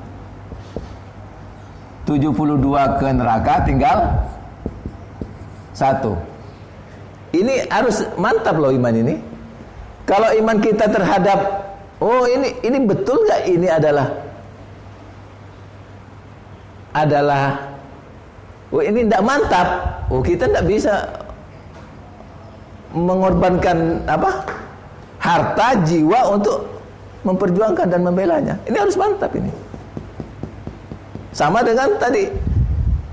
72 ke neraka tinggal 1. Ini harus mantap loh iman ini. Kalau iman kita terhadap ini betul gak ini adalah ini tidak mantap. Kita tidak bisa mengorbankan harta, jiwa untuk memperjuangkan dan membelanya. Ini harus mantap ini. Sama dengan tadi,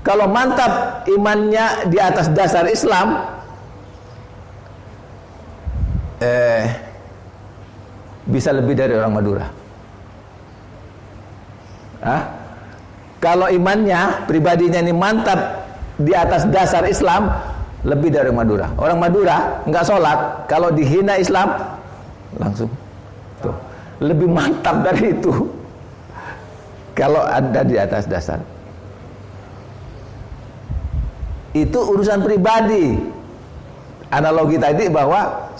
kalau mantap imannya di atas dasar Islam, bisa lebih dari orang Madura. Kalau imannya, pribadinya ini mantap di atas dasar Islam, lebih dari orang Madura. Orang Madura nggak sholat, kalau dihina Islam langsung tuh, lebih mantap dari itu. Kalau ada di atas dasar, itu urusan pribadi. Analogi tadi bahwa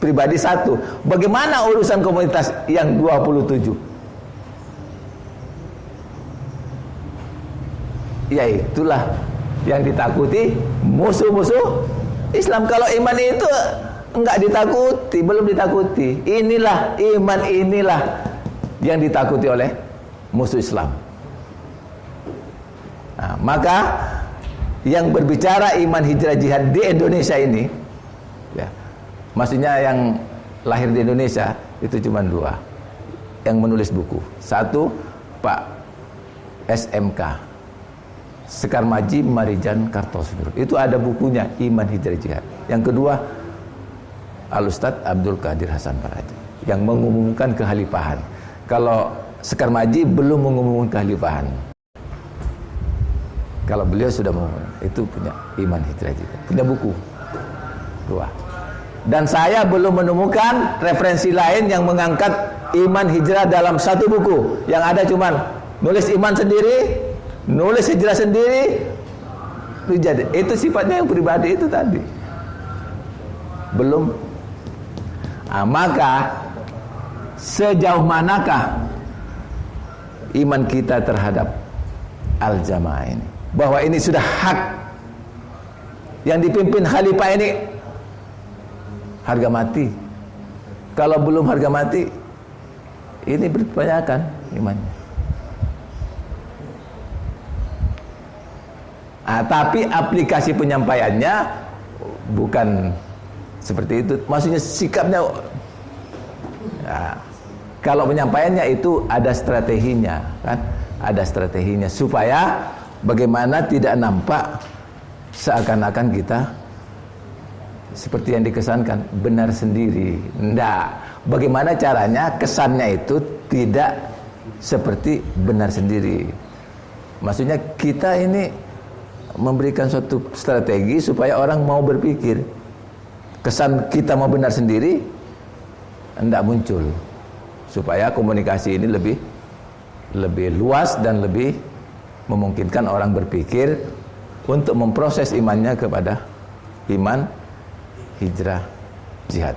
pribadi satu. Bagaimana urusan komunitas yang 27? Ya itulah yang ditakuti musuh-musuh Islam. Kalau iman itu enggak ditakuti, belum ditakuti. Inilah iman, inilah yang ditakuti oleh musuh Islam. Nah, maka yang berbicara iman, hijrah, jihad di Indonesia ini, ya, maksudnya yang lahir di Indonesia itu cuma 2. yang menulis buku. Satu, Pak SMK Sekar Maji Marijan Kartosudro. Itu ada bukunya, Iman Hijrah Jihad. Yang kedua, Al-Ustadz Abdul Qadir Hasan Paraji yang mengumumkan kekhalifahan. Kalau Sekar Maji belum mengumumkan kekhalifahan. Kalau beliau sudah mengumumkan, itu punya Iman Hijrah Jihad. Punya buku. Dua. Dan saya belum menemukan referensi lain yang mengangkat iman hijrah dalam satu buku. Yang ada cuman nulis iman sendiri, nulis hijrah sendiri. Itu sifatnya yang pribadi itu tadi. Belum. Maka sejauh manakah iman kita terhadap Al-Jamaah ini? Bahwa ini sudah hak yang dipimpin khalifah ini harga mati. Kalau belum harga mati, ini bertanyakan imannya. Tapi aplikasi penyampaiannya bukan seperti itu. Maksudnya sikapnya. Kalau penyampaiannya itu ada strateginya, kan? Ada strateginya supaya bagaimana tidak nampak seakan-akan kita seperti yang dikesankan benar sendiri. Enggak. Bagaimana caranya kesannya itu tidak seperti benar sendiri. Maksudnya kita ini memberikan suatu strategi supaya orang mau berpikir. Kesan kita mau benar sendiri enggak muncul. Supaya komunikasi ini lebih luas dan lebih memungkinkan orang berpikir untuk memproses imannya kepada iman hijrah jihad.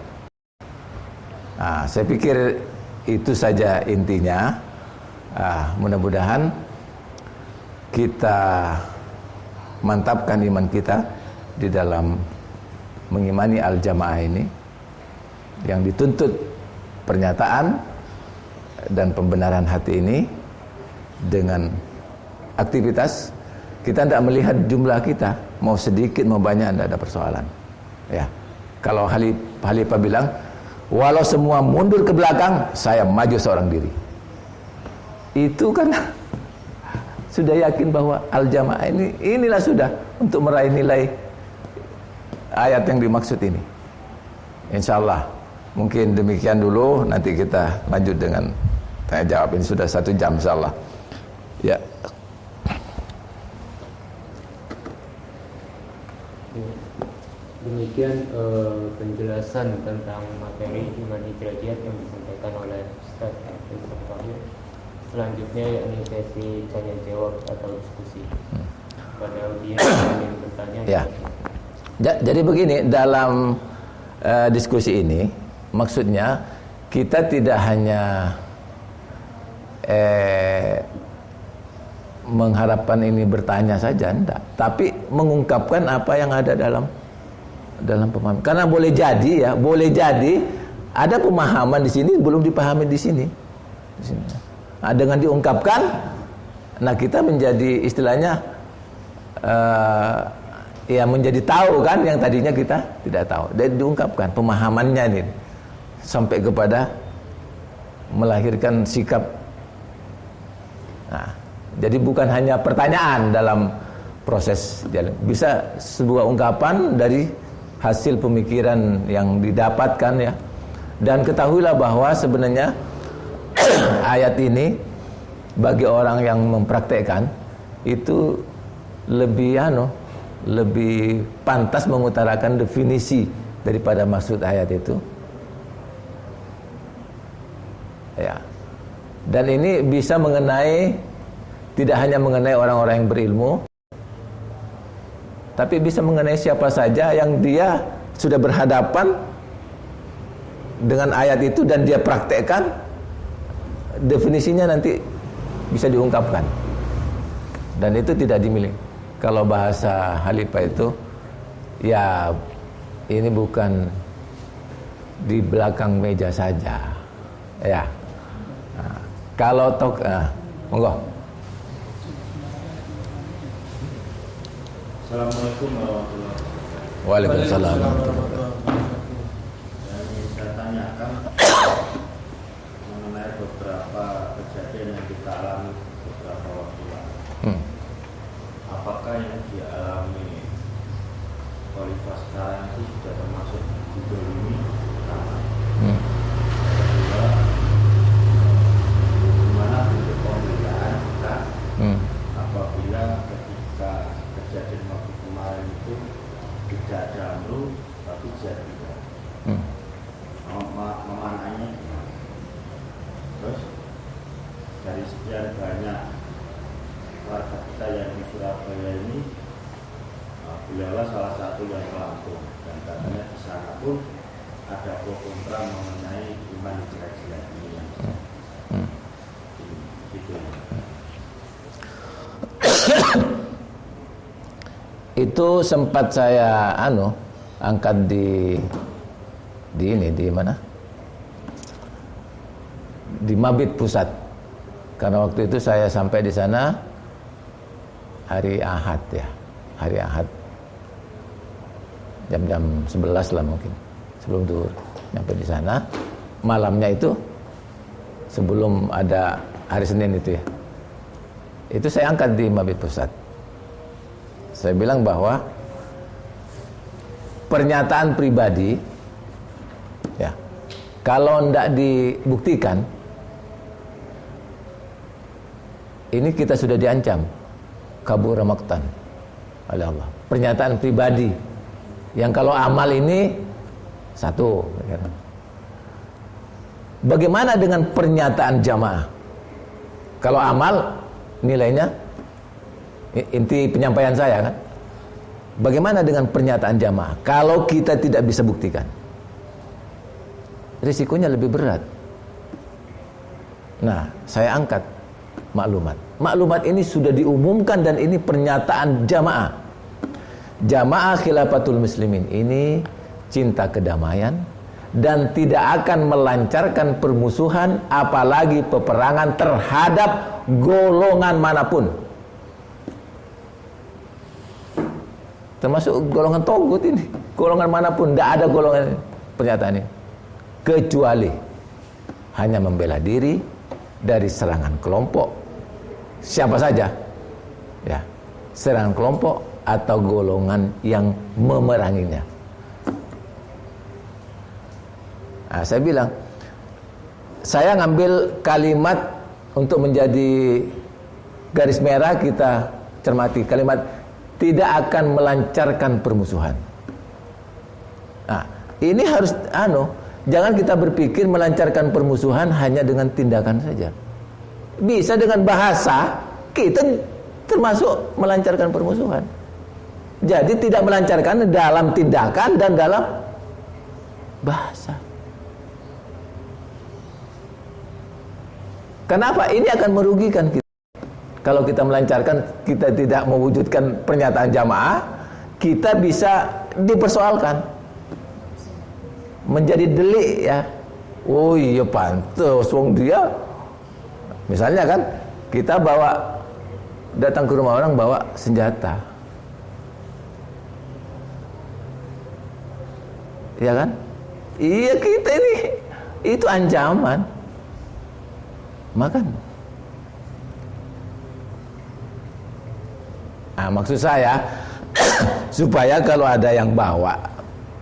Saya pikir itu saja intinya. Mudah-mudahan kita mantapkan iman kita di dalam mengimani Al-Jamaah ini, yang dituntut pernyataan dan pembenaran hati ini dengan aktivitas. Kita tidak melihat jumlah kita, mau sedikit mau banyak tidak ada persoalan. Ya. Kalau Khalifah bilang, walau semua mundur ke belakang, saya maju seorang diri. Itu kan sudah yakin bahwa Al-Jamaah inilah sudah untuk meraih nilai ayat yang dimaksud ini. Insyaallah. Mungkin demikian dulu, nanti kita lanjut dengan tanya jawab. Ini sudah 1 jam insyaallah. Ya. Demikian penjelasan tentang materi iman hijrah jihad yang disampaikan oleh Ustaz Hafiz Al-Fahir. Selanjutnya yakni sesi tanya jawab atau diskusi. Pada audiens yang ingin bertanya. Ya. Jadi begini, dalam diskusi ini maksudnya kita tidak hanya mengharapkan ini bertanya saja, enggak, tapi mengungkapkan apa yang ada dalam pemahaman. Karena boleh jadi ada pemahaman di sini belum dipahami di sini. Dengan diungkapkan, kita menjadi istilahnya menjadi tahu kan yang tadinya kita tidak tahu. Dan diungkapkan pemahamannya ini sampai kepada melahirkan sikap. Jadi bukan hanya pertanyaan dalam proses jalan. Bisa sebuah ungkapan dari hasil pemikiran yang didapatkan ya. Dan ketahuilah bahwa sebenarnya ayat ini bagi orang yang mempraktekkan itu lebih pantas mengutarakan definisi daripada maksud ayat itu. Ya. Dan ini bisa tidak hanya mengenai orang-orang yang berilmu, tapi bisa mengenai siapa saja yang dia sudah berhadapan dengan ayat itu dan dia praktekkan, definisinya nanti bisa diungkapkan. Dan itu tidak dimiliki. Kalau bahasa Khalifah itu, ya ini bukan di belakang meja saja. Ya. Kalau monggo. Assalamualaikum warahmatullahi wabarakatuh. Waalaikumsalam. Yang ingin saya tanyakan mengenai beberapa alami beberapa waktu lalu. Apakah yang dialami khalifah sekarang itu sudah termasuk didolimi? Kedua, gimana bentuk pembelaan kita apabila ketika kejadian waktu kemarin itu tidak ada amru tapi jadi tidak memananya gimana? Terus dari sekian banyak warga kita yang di Surabaya ini, beliaulah salah satu yang pelampung, dan katanya di sana pun ada pro kontra mengenai iman jelek-jelek ini yang gitu. Itu sempat saya angkat di mana? Di Mabit Pusat. Karena waktu itu saya sampai di sana hari Ahad ya. Hari Ahad. Jam-jam 11 lah mungkin. Sebelum zuhur sampai di sana. Malamnya itu sebelum ada hari Senin itu ya. Itu saya angkat di Mabit Pusat. Saya bilang bahwa pernyataan pribadi ya, kalau tidak dibuktikan, ini kita sudah diancam kabur maqtan oleh Allah. Pernyataan pribadi yang kalau amal ini satu. Bagaimana dengan pernyataan jamaah? Kalau amal nilainya, inti penyampaian saya kan, bagaimana dengan pernyataan jamaah? Kalau kita tidak bisa buktikan, risikonya lebih berat. Nah, saya angkat maklumat. Maklumat ini sudah diumumkan dan ini pernyataan jamaah. Jamaah Khilafatul Muslimin ini cinta kedamaian dan tidak akan melancarkan permusuhan apalagi peperangan terhadap golongan manapun. Termasuk golongan togut ini. Golongan manapun, tidak ada golongan ini. Pernyataan ini. Kecuali hanya membela diri dari serangan kelompok siapa saja ya, serangan kelompok atau golongan yang memeranginya. Nah, saya bilang, saya ngambil kalimat untuk menjadi garis merah kita cermati, kalimat tidak akan melancarkan permusuhan. Nah, ini harus jangan kita berpikir melancarkan permusuhan hanya dengan tindakan saja. Bisa dengan bahasa kita termasuk melancarkan permusuhan. Jadi tidak melancarkan dalam tindakan dan dalam bahasa. Kenapa? Ini akan merugikan kita. Kalau kita melancarkan, kita tidak mewujudkan pernyataan jamaah, kita bisa dipersoalkan. Menjadi delik ya. Oh iya pantes wong dia. Misalnya kan kita datang ke rumah orang bawa senjata. Ya kan? Iya, kita ini itu ancaman. Makan. Nah, maksud saya supaya kalau ada yang bawa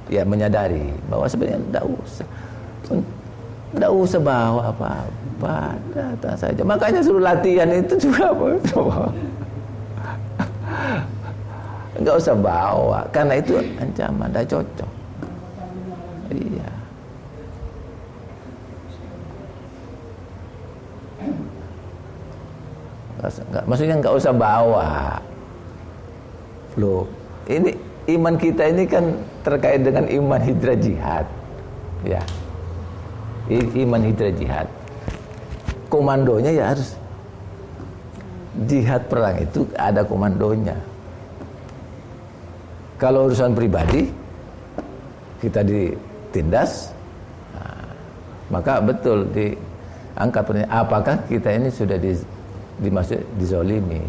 ya menyadari bahwa sebenarnya tidak usah bawa apa-apa, datang saja. Makanya suruh latihan itu juga apa? Enggak usah bawa karena itu ancaman, tidak cocok. Iya. Maksudnya enggak usah bawa. Loh, ini iman kita ini kan terkait dengan iman hijrah jihad. Ya. Iman hijrah jihad. Komandonya ya harus jihad perang itu ada komandonya. Kalau urusan pribadi kita ditindas, maka betul diangkat pertanyaan, apakah kita ini sudah dimaksud dizolimi?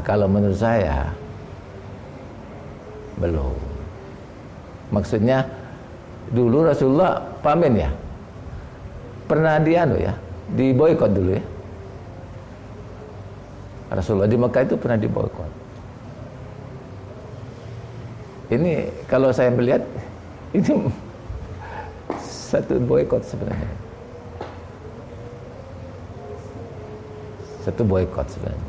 Kalau menurut saya belum. Maksudnya dulu Rasulullah pamen ya, pernah di boikot dulu ya. Rasulullah di Mekah itu pernah diboikot. Ini kalau saya melihat ini satu boikot sebenarnya. Satu boikot sebenarnya.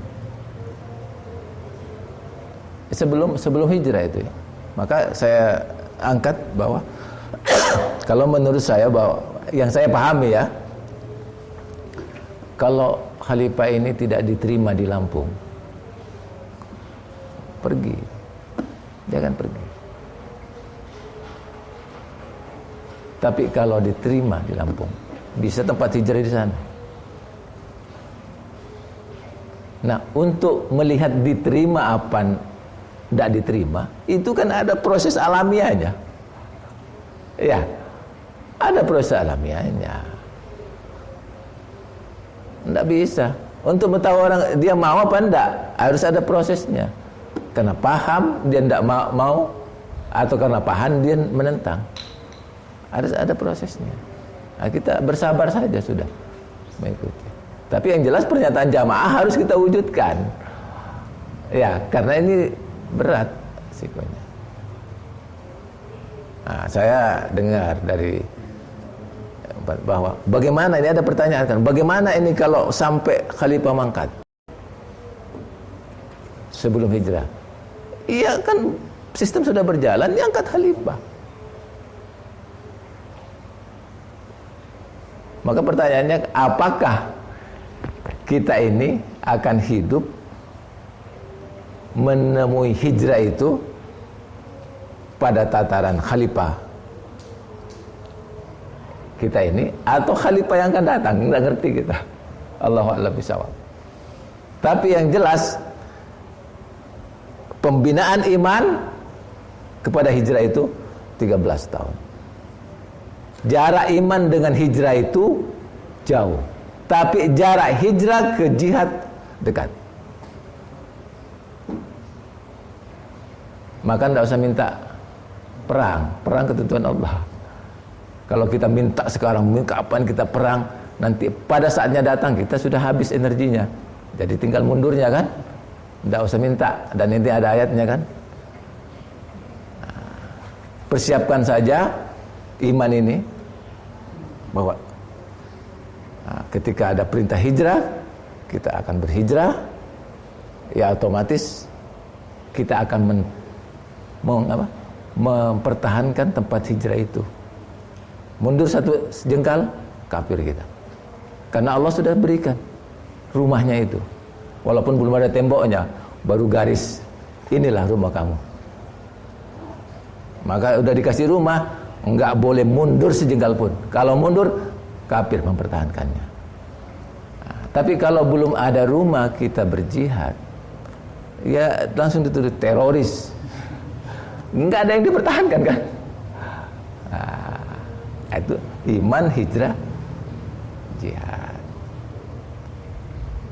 Sebelum hijrah itu ya. Maka saya angkat bahwa kalau menurut saya bahwa yang saya pahami ya, kalau khalifah ini tidak diterima di Lampung, pergi, jangan pergi. Tapi kalau diterima di Lampung, bisa tempat hijrah di sana. Nah, untuk melihat diterima apa tidak diterima, itu kan ada proses alamiahnya. Ya, ada proses alamiahnya. Tidak bisa. Untuk mengetahui orang dia mau apa enggak, harus ada prosesnya. Karena paham dia tidak mau, atau karena paham dia menentang. Harus ada prosesnya. Nah, kita bersabar saja sudah mengikuti. Tapi yang jelas pernyataan jamaah harus kita wujudkan. Ya, karena ini berat sikonya. Nah, saya dengar dari bahwa bagaimana ini ada pertanyaan kan, bagaimana ini kalau sampai khalifah mangkat sebelum hijrah? Iya kan sistem sudah berjalan, diangkat khalifah. Maka pertanyaannya, apakah kita ini akan hidup menemui hijrah itu pada tataran khalifah kita ini, atau khalifah yang akan datang? Nggak ngerti kita. Allahu a'lam bishawab. Tapi yang jelas pembinaan iman kepada hijrah itu 13 tahun. Jarak iman dengan hijrah itu jauh, tapi jarak hijrah ke jihad dekat. Maka tidak usah minta perang ketentuan Allah. Kalau kita minta sekarang, kapan kita perang, nanti pada saatnya datang kita sudah habis energinya. Jadi tinggal mundurnya kan. Tidak usah minta. Dan ini ada ayatnya kan. Persiapkan saja iman ini, bahwa ketika ada perintah hijrah, kita akan berhijrah. Ya otomatis kita akan mempertahankan tempat hijrah itu. Mundur satu jengkal, kafir kita. Karena Allah sudah berikan rumahnya itu. Walaupun belum ada temboknya, baru garis, inilah rumah kamu. Maka udah dikasih rumah, enggak boleh mundur sejengkal pun. Kalau mundur, kafir mempertahankannya. Nah, tapi kalau belum ada rumah kita berjihad, ya langsung dituduh teroris. Enggak ada yang dipertahankan kan? Nah, itu iman, hijrah, jihad.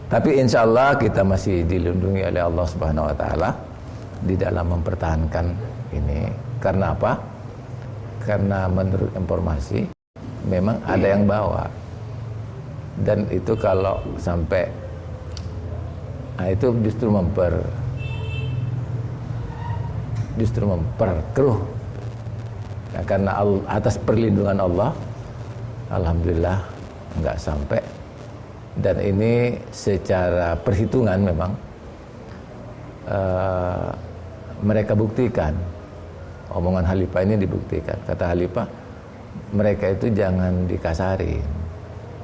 Tapi insya Allah kita masih dilindungi oleh Allah Subhanahu Wa Taala di dalam mempertahankan ini. Karena apa? Karena menurut informasi memang ada yang bawa, dan itu kalau sampai, nah itu justru memperkeruh. Nah, karena atas perlindungan Allah, alhamdulillah enggak sampai. Dan ini secara perhitungan memang mereka buktikan. Omongan khalifah ini dibuktikan. Kata khalifah, mereka itu jangan dikasarin.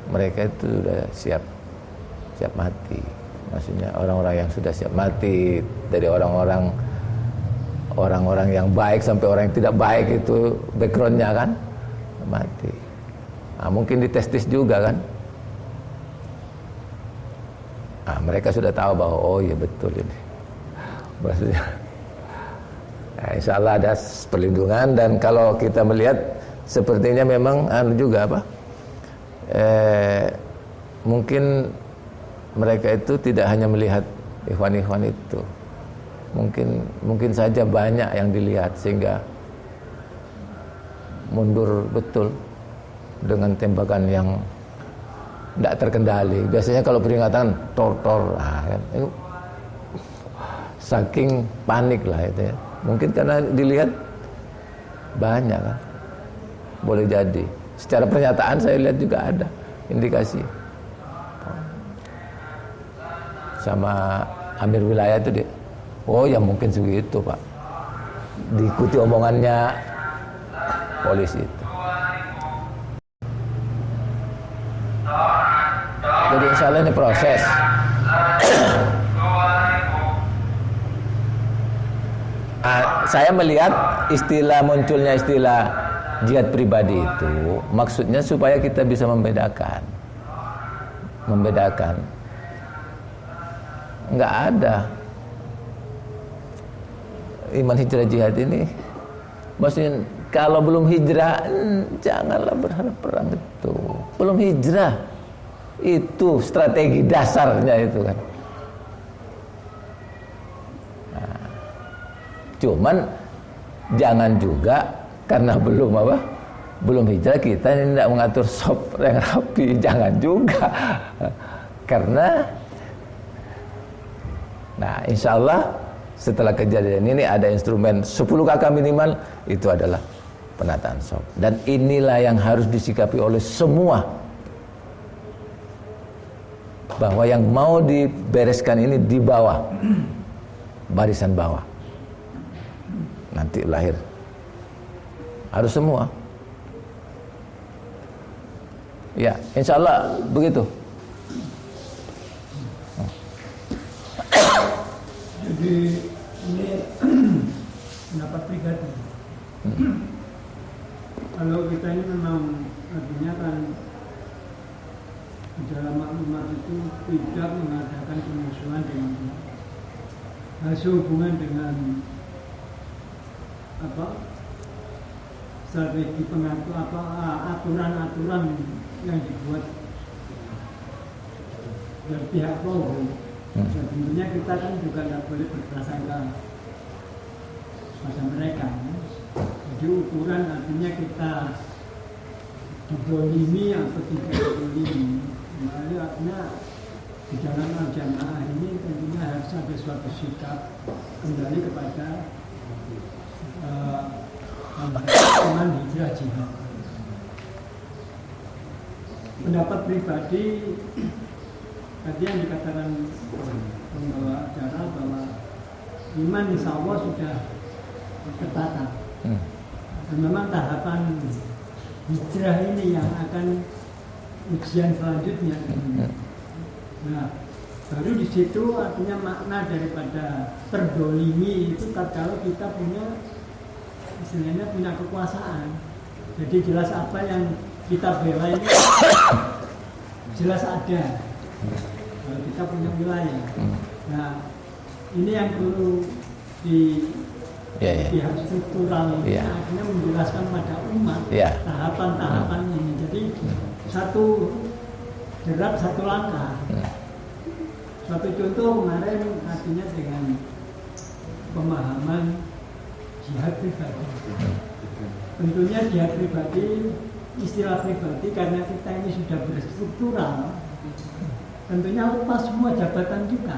Mereka itu sudah siap mati. Maksudnya orang-orang yang sudah siap mati, dari orang-orang yang baik sampai orang yang tidak baik, itu backgroundnya kan mati. Nah, mungkin ditestis juga kan. Nah, mereka sudah tahu bahwa oh iya betul ini. Maksudnya, nah, insya Allah ada perlindungan. Dan kalau kita melihat sepertinya memang juga apa? Mungkin mereka itu tidak hanya melihat ikhwan-ikhwan itu. Mungkin saja banyak yang dilihat sehingga mundur betul dengan tembakan yang tidak terkendali. Biasanya kalau peringatan tor, nah, kan, saking panik lah itu ya. Mungkin karena dilihat banyak kan, boleh jadi. Secara pernyataan saya lihat juga ada indikasi sama Amir wilayah itu dia, oh ya mungkin segitu Pak, diikuti omongannya polisi itu. Jadi insya Allah ini proses. Saya melihat munculnya istilah jihad pribadi itu maksudnya supaya kita bisa membedakan. Nggak ada iman hijrah jihad ini. Maksudnya kalau belum hijrah janganlah berharap perang itu. Belum hijrah itu strategi dasarnya itu kan. Nah, cuman jangan juga karena belum hijrah kita tidak mengatur sop yang rapi, jangan juga. Karena nah insya Allah setelah kejadian ini ada instrumen 10 kakak minimal, itu adalah penataan sop. Dan inilah yang harus disikapi oleh semua, bahwa yang mau dibereskan ini di bawah, barisan bawah, nanti lahir harus semua. Ya insya Allah begitu. Jadi ini pendapat pribadi. Kalau kita ini memang artinya kan di dalam maklumat itu tidak mengadakan pemusuhan dengan hasil hubungan dengan strategi pengatur aturan-aturan yang dibuat dari pihak Polri. Dan tentunya kita kan juga tidak boleh berprasangka pada mereka. Jadi ukuran artinya kita didolimi atau tidak didolimi. Makanya artinya di dalam al-jamaah ini tentunya harus ada suatu sikap kembali kepada iman hijrah jihad. Pendapat pribadi tadi yang dikatakan pembawa acara bahwa iman insya Allah sudah tertata. Dan memang tahapan hijrah ini yang akan ujian selanjutnya. Nah, baru di situ artinya makna daripada terdolimi itu kalau kita punya istilahnya punya kekuasaan. Jadi jelas apa yang kita bela ini jelas ada. Kalau kita punya wilayah. Nah, ini yang perlu di pihak struktural ini akhirnya menjelaskan pada umat tahapan-tahapan ini. Jadi satu derap satu langkah. Suatu contoh kemarin artinya dengan pemahaman jihad pribadi. Tentunya jihad pribadi, istilah pribadi karena kita ini sudah berstruktural, tentunya lepas semua jabatan kita.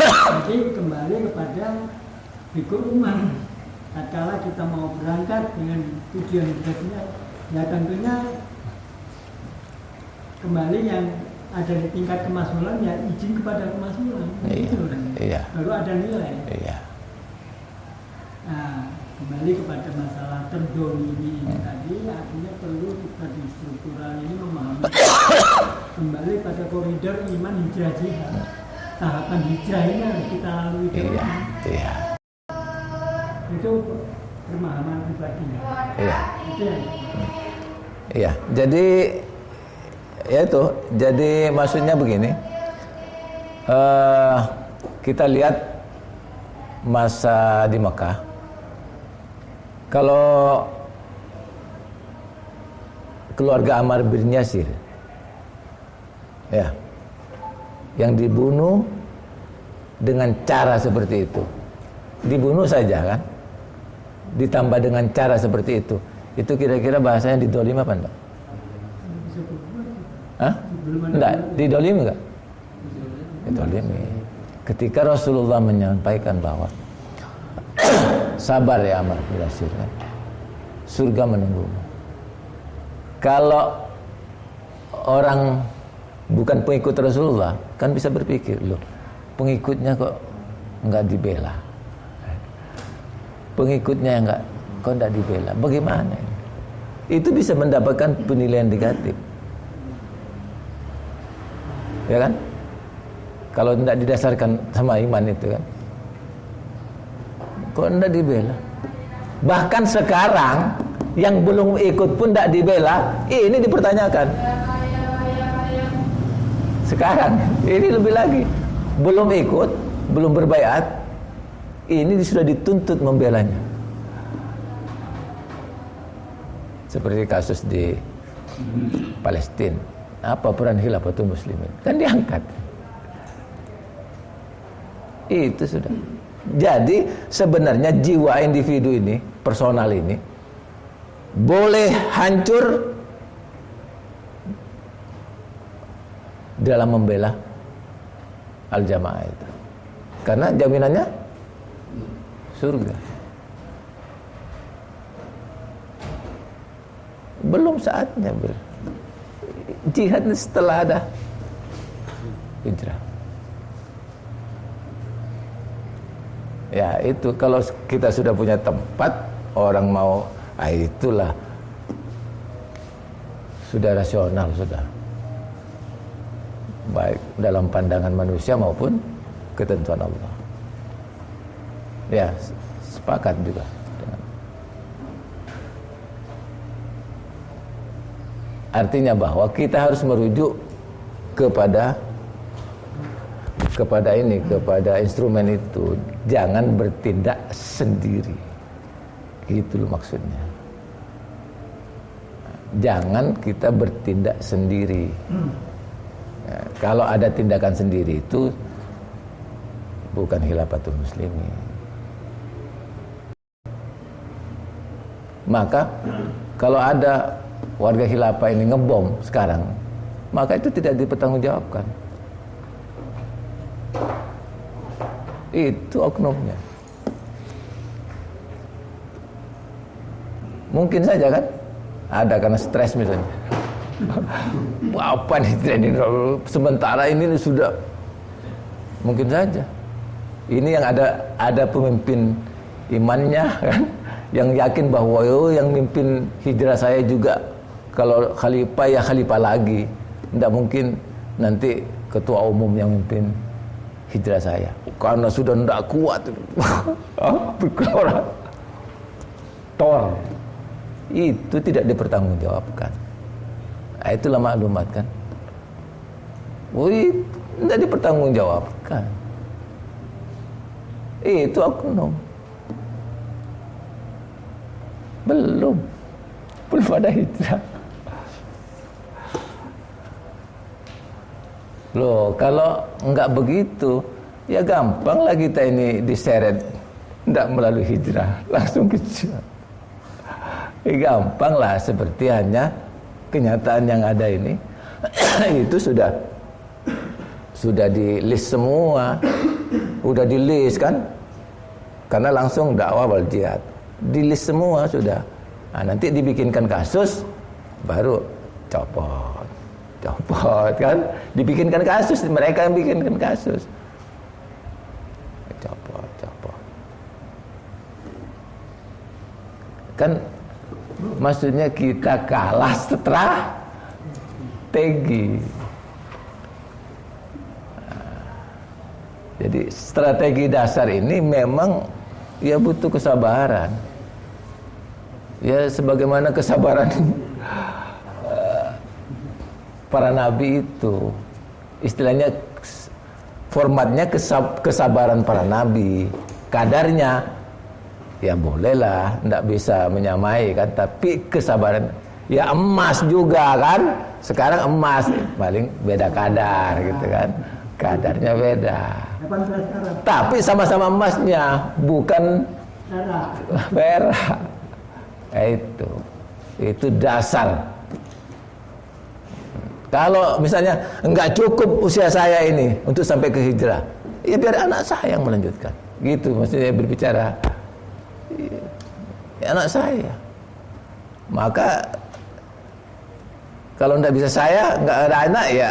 Jadi kembali kepada ikut umat. Tatkala kita mau berangkat dengan tujuan hidupnya, ya tentunya kembali yang ada di tingkat kemakmuran ya izin kepada kemakmuran. Baru ada nilai. Nah, kembali kepada masalah terdolimi ini tadi, artinya perlu kita di struktural ini memahami kembali pada koridor iman hijrah jihad. Tahapan hijrah ini harus kita lalui dulu. Itu pemahaman pribadi. Jadi ya itu, jadi maksudnya begini, kita lihat masa di Mekah. Kalau keluarga Ammar bin Yasir, ya, yang dibunuh dengan cara seperti itu, dibunuh saja kan, ditambah dengan cara seperti itu kira-kira bahasanya didolim apa enggak? Hah? Enggak, didolimi enggak? Didolimi. ketika Rasulullah menyampaikan bahwa sabar ya Ammar bin Yasir, kan? Surga menunggumu. Kalau orang bukan pengikut Rasulullah kan bisa berpikir, loh pengikutnya kok enggak dibela, pengikutnya kok enggak dibela, bagaimana ini? Itu bisa mendapatkan penilaian negatif, ya kan? Kalau tidak didasarkan sama iman itu kan, kok tidak dibela. Bahkan sekarang yang belum ikut pun tidak dibela, ini dipertanyakan. Sekarang ini lebih lagi, belum ikut, belum berbaiat, ini sudah dituntut membelanya. Seperti kasus di Palestina, apa peran Khilafatul Muslimin? Kan diangkat. Itu sudah. Jadi sebenarnya jiwa individu ini, personal ini, boleh hancur dalam membela al-jamaah itu. Karena jaminannya surga. Belum saatnya jihad setelah ada hijrah. Ya itu, kalau kita sudah punya tempat, orang mau, itulah sudah rasional, sudah baik dalam pandangan manusia maupun ketentuan Allah. Ya, sepakat juga. Artinya bahwa kita harus merujuk kepada instrumen itu, jangan bertindak sendiri. Itu loh maksudnya. Jangan kita bertindak sendiri. Ya, kalau ada tindakan sendiri itu bukan Khilafatul Muslimin. Maka kalau ada warga khilafah ini ngebom sekarang, maka itu tidak dipertanggungjawabkan. Itu oknumnya. Mungkin saja kan ada karena stres misalnya. Apa nih ini sementara ini sudah, mungkin saja. Ini yang ada pemimpin imannya kan, yang yakin bahwa yang mimpin hijrah saya juga kalau khalifah ya khalifah lagi. Tidak mungkin nanti ketua umum yang mimpin hijrah saya karena sudah tidak kuat. Berkeluaran tor. Itu tidak dipertanggungjawabkan. Nah, itulah maklumat kan. Tidak dipertanggungjawabkan. Itu oknum. Belum ada hijrah. Loh, kalau enggak begitu, ya gampang lah kita ini diseret, enggak melalui hijrah, langsung ke jihad. Gampang lah, seperti hanya kenyataan yang ada ini itu sudah di list semua, udah di list kan, karena langsung dakwah wal jihad, di list semua sudah. Nah, nanti dibikinkan kasus, baru copot kan, dibikinkan kasus, mereka yang bikinkan kasus, copot kan. Maksudnya kita kalah strategi. Jadi strategi dasar ini memang ya butuh kesabaran. Ya sebagaimana kesabaran para nabi itu. Istilahnya formatnya kesabaran para nabi. Kadarnya ya bolehlah, tidak bisa menyamai kan, tapi kesabaran ya emas juga kan. Sekarang emas paling beda kadar gitu kan. Kadarnya beda. Tapi sama-sama emasnya, bukan perak. Itu dasar. Kalau misalnya enggak cukup usia saya ini untuk sampai ke hijrah, Ya biar anak saya yang melanjutkan. Gitu maksudnya berbicara. Ya, anak saya. Maka kalau tidak bisa saya, nggak ada anak, ya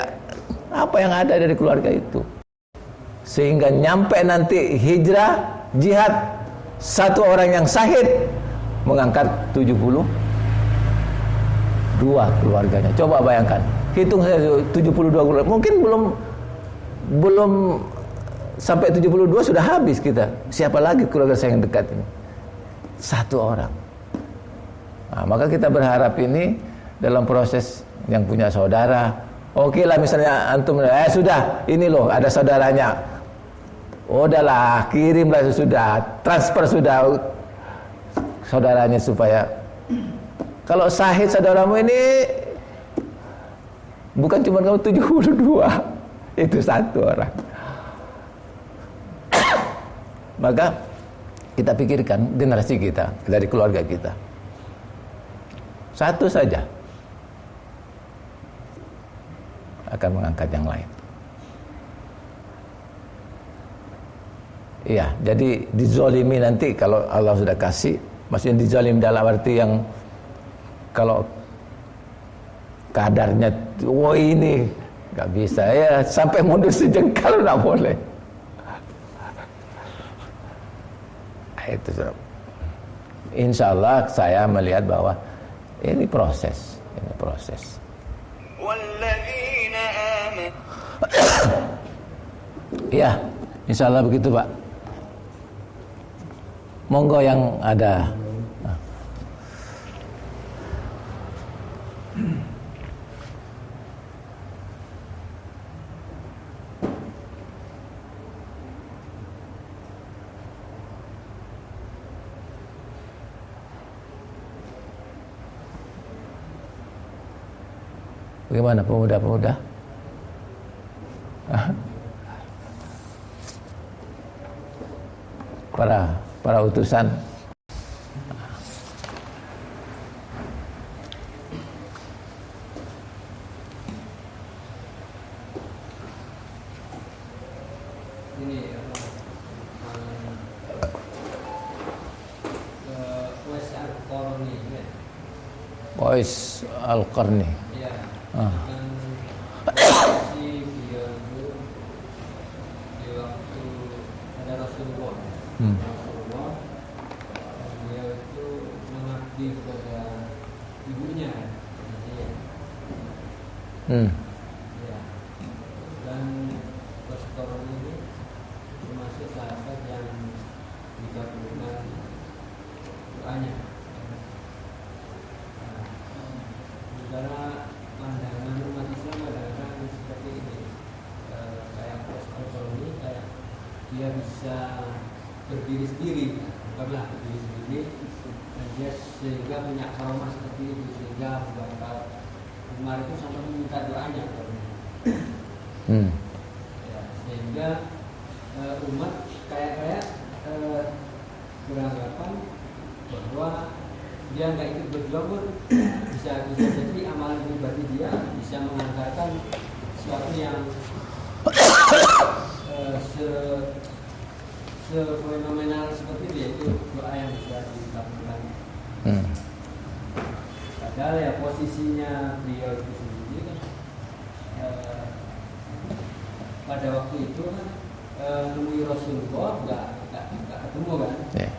apa yang ada dari keluarga itu. Sehingga nyampe nanti hijrah, jihad, satu orang yang syahid mengangkat 72 keluarganya. Coba bayangkan, hitung saya 72 keluarga. Mungkin belum sampai 72 sudah habis kita. Siapa lagi keluarga saya yang dekat ini? Satu orang. Nah, maka kita berharap ini dalam proses yang punya saudara. Oke lah, misalnya antum, sudah, ini loh ada saudaranya. Udahlah, kirimlah sudah, transfer sudah saudaranya supaya. Kalau syahid saudaramu ini bukan cuma kamu 72, itu satu orang. Maka kita pikirkan generasi kita, dari keluarga kita. Satu saja akan mengangkat yang lain. Iya, jadi dizolimi nanti kalau Allah sudah kasih, maksudnya dizolim dalam arti yang kalau kadarnya, wah ini nggak bisa ya, sampai mundur sejengkal nggak boleh. Itu insya Allah saya melihat bahwa ini proses. Ya, insya Allah begitu Pak. Monggo yang ada. Bagaimana pemuda-pemuda? Para utusan. Ini Uwais Al-Qarni. Ya. Ah. Si beliau itu di waktu ada Rasulullah. Rasulullah, beliau itu mengabdi kepada ibunya. Ya. Dan Rasulullah ini termasuk sahabat yang dikabulkan doanya. Karena pandangan umat Islam adalah seperti ini, kayak Rasulullah ini kayak dia bisa berdiri sendiri, bukanlah berdiri sendiri, dan dia sehingga punya karomah seperti itu, sehingga beberapa Umar itu sampai meminta doanya ya, sehingga umat kayak beranggapan bahwa dia nggak ikut berjuang pun bisa jadi amalan pribadi dia bisa mengantarkan sesuatu yang fenomenal seperti itu, yaitu doa yang bisa dilakukan. Padahal ya posisinya beliau itu sendiri kan pada waktu itu kan nemui Rasulullah nggak ketemu kan. Yeah.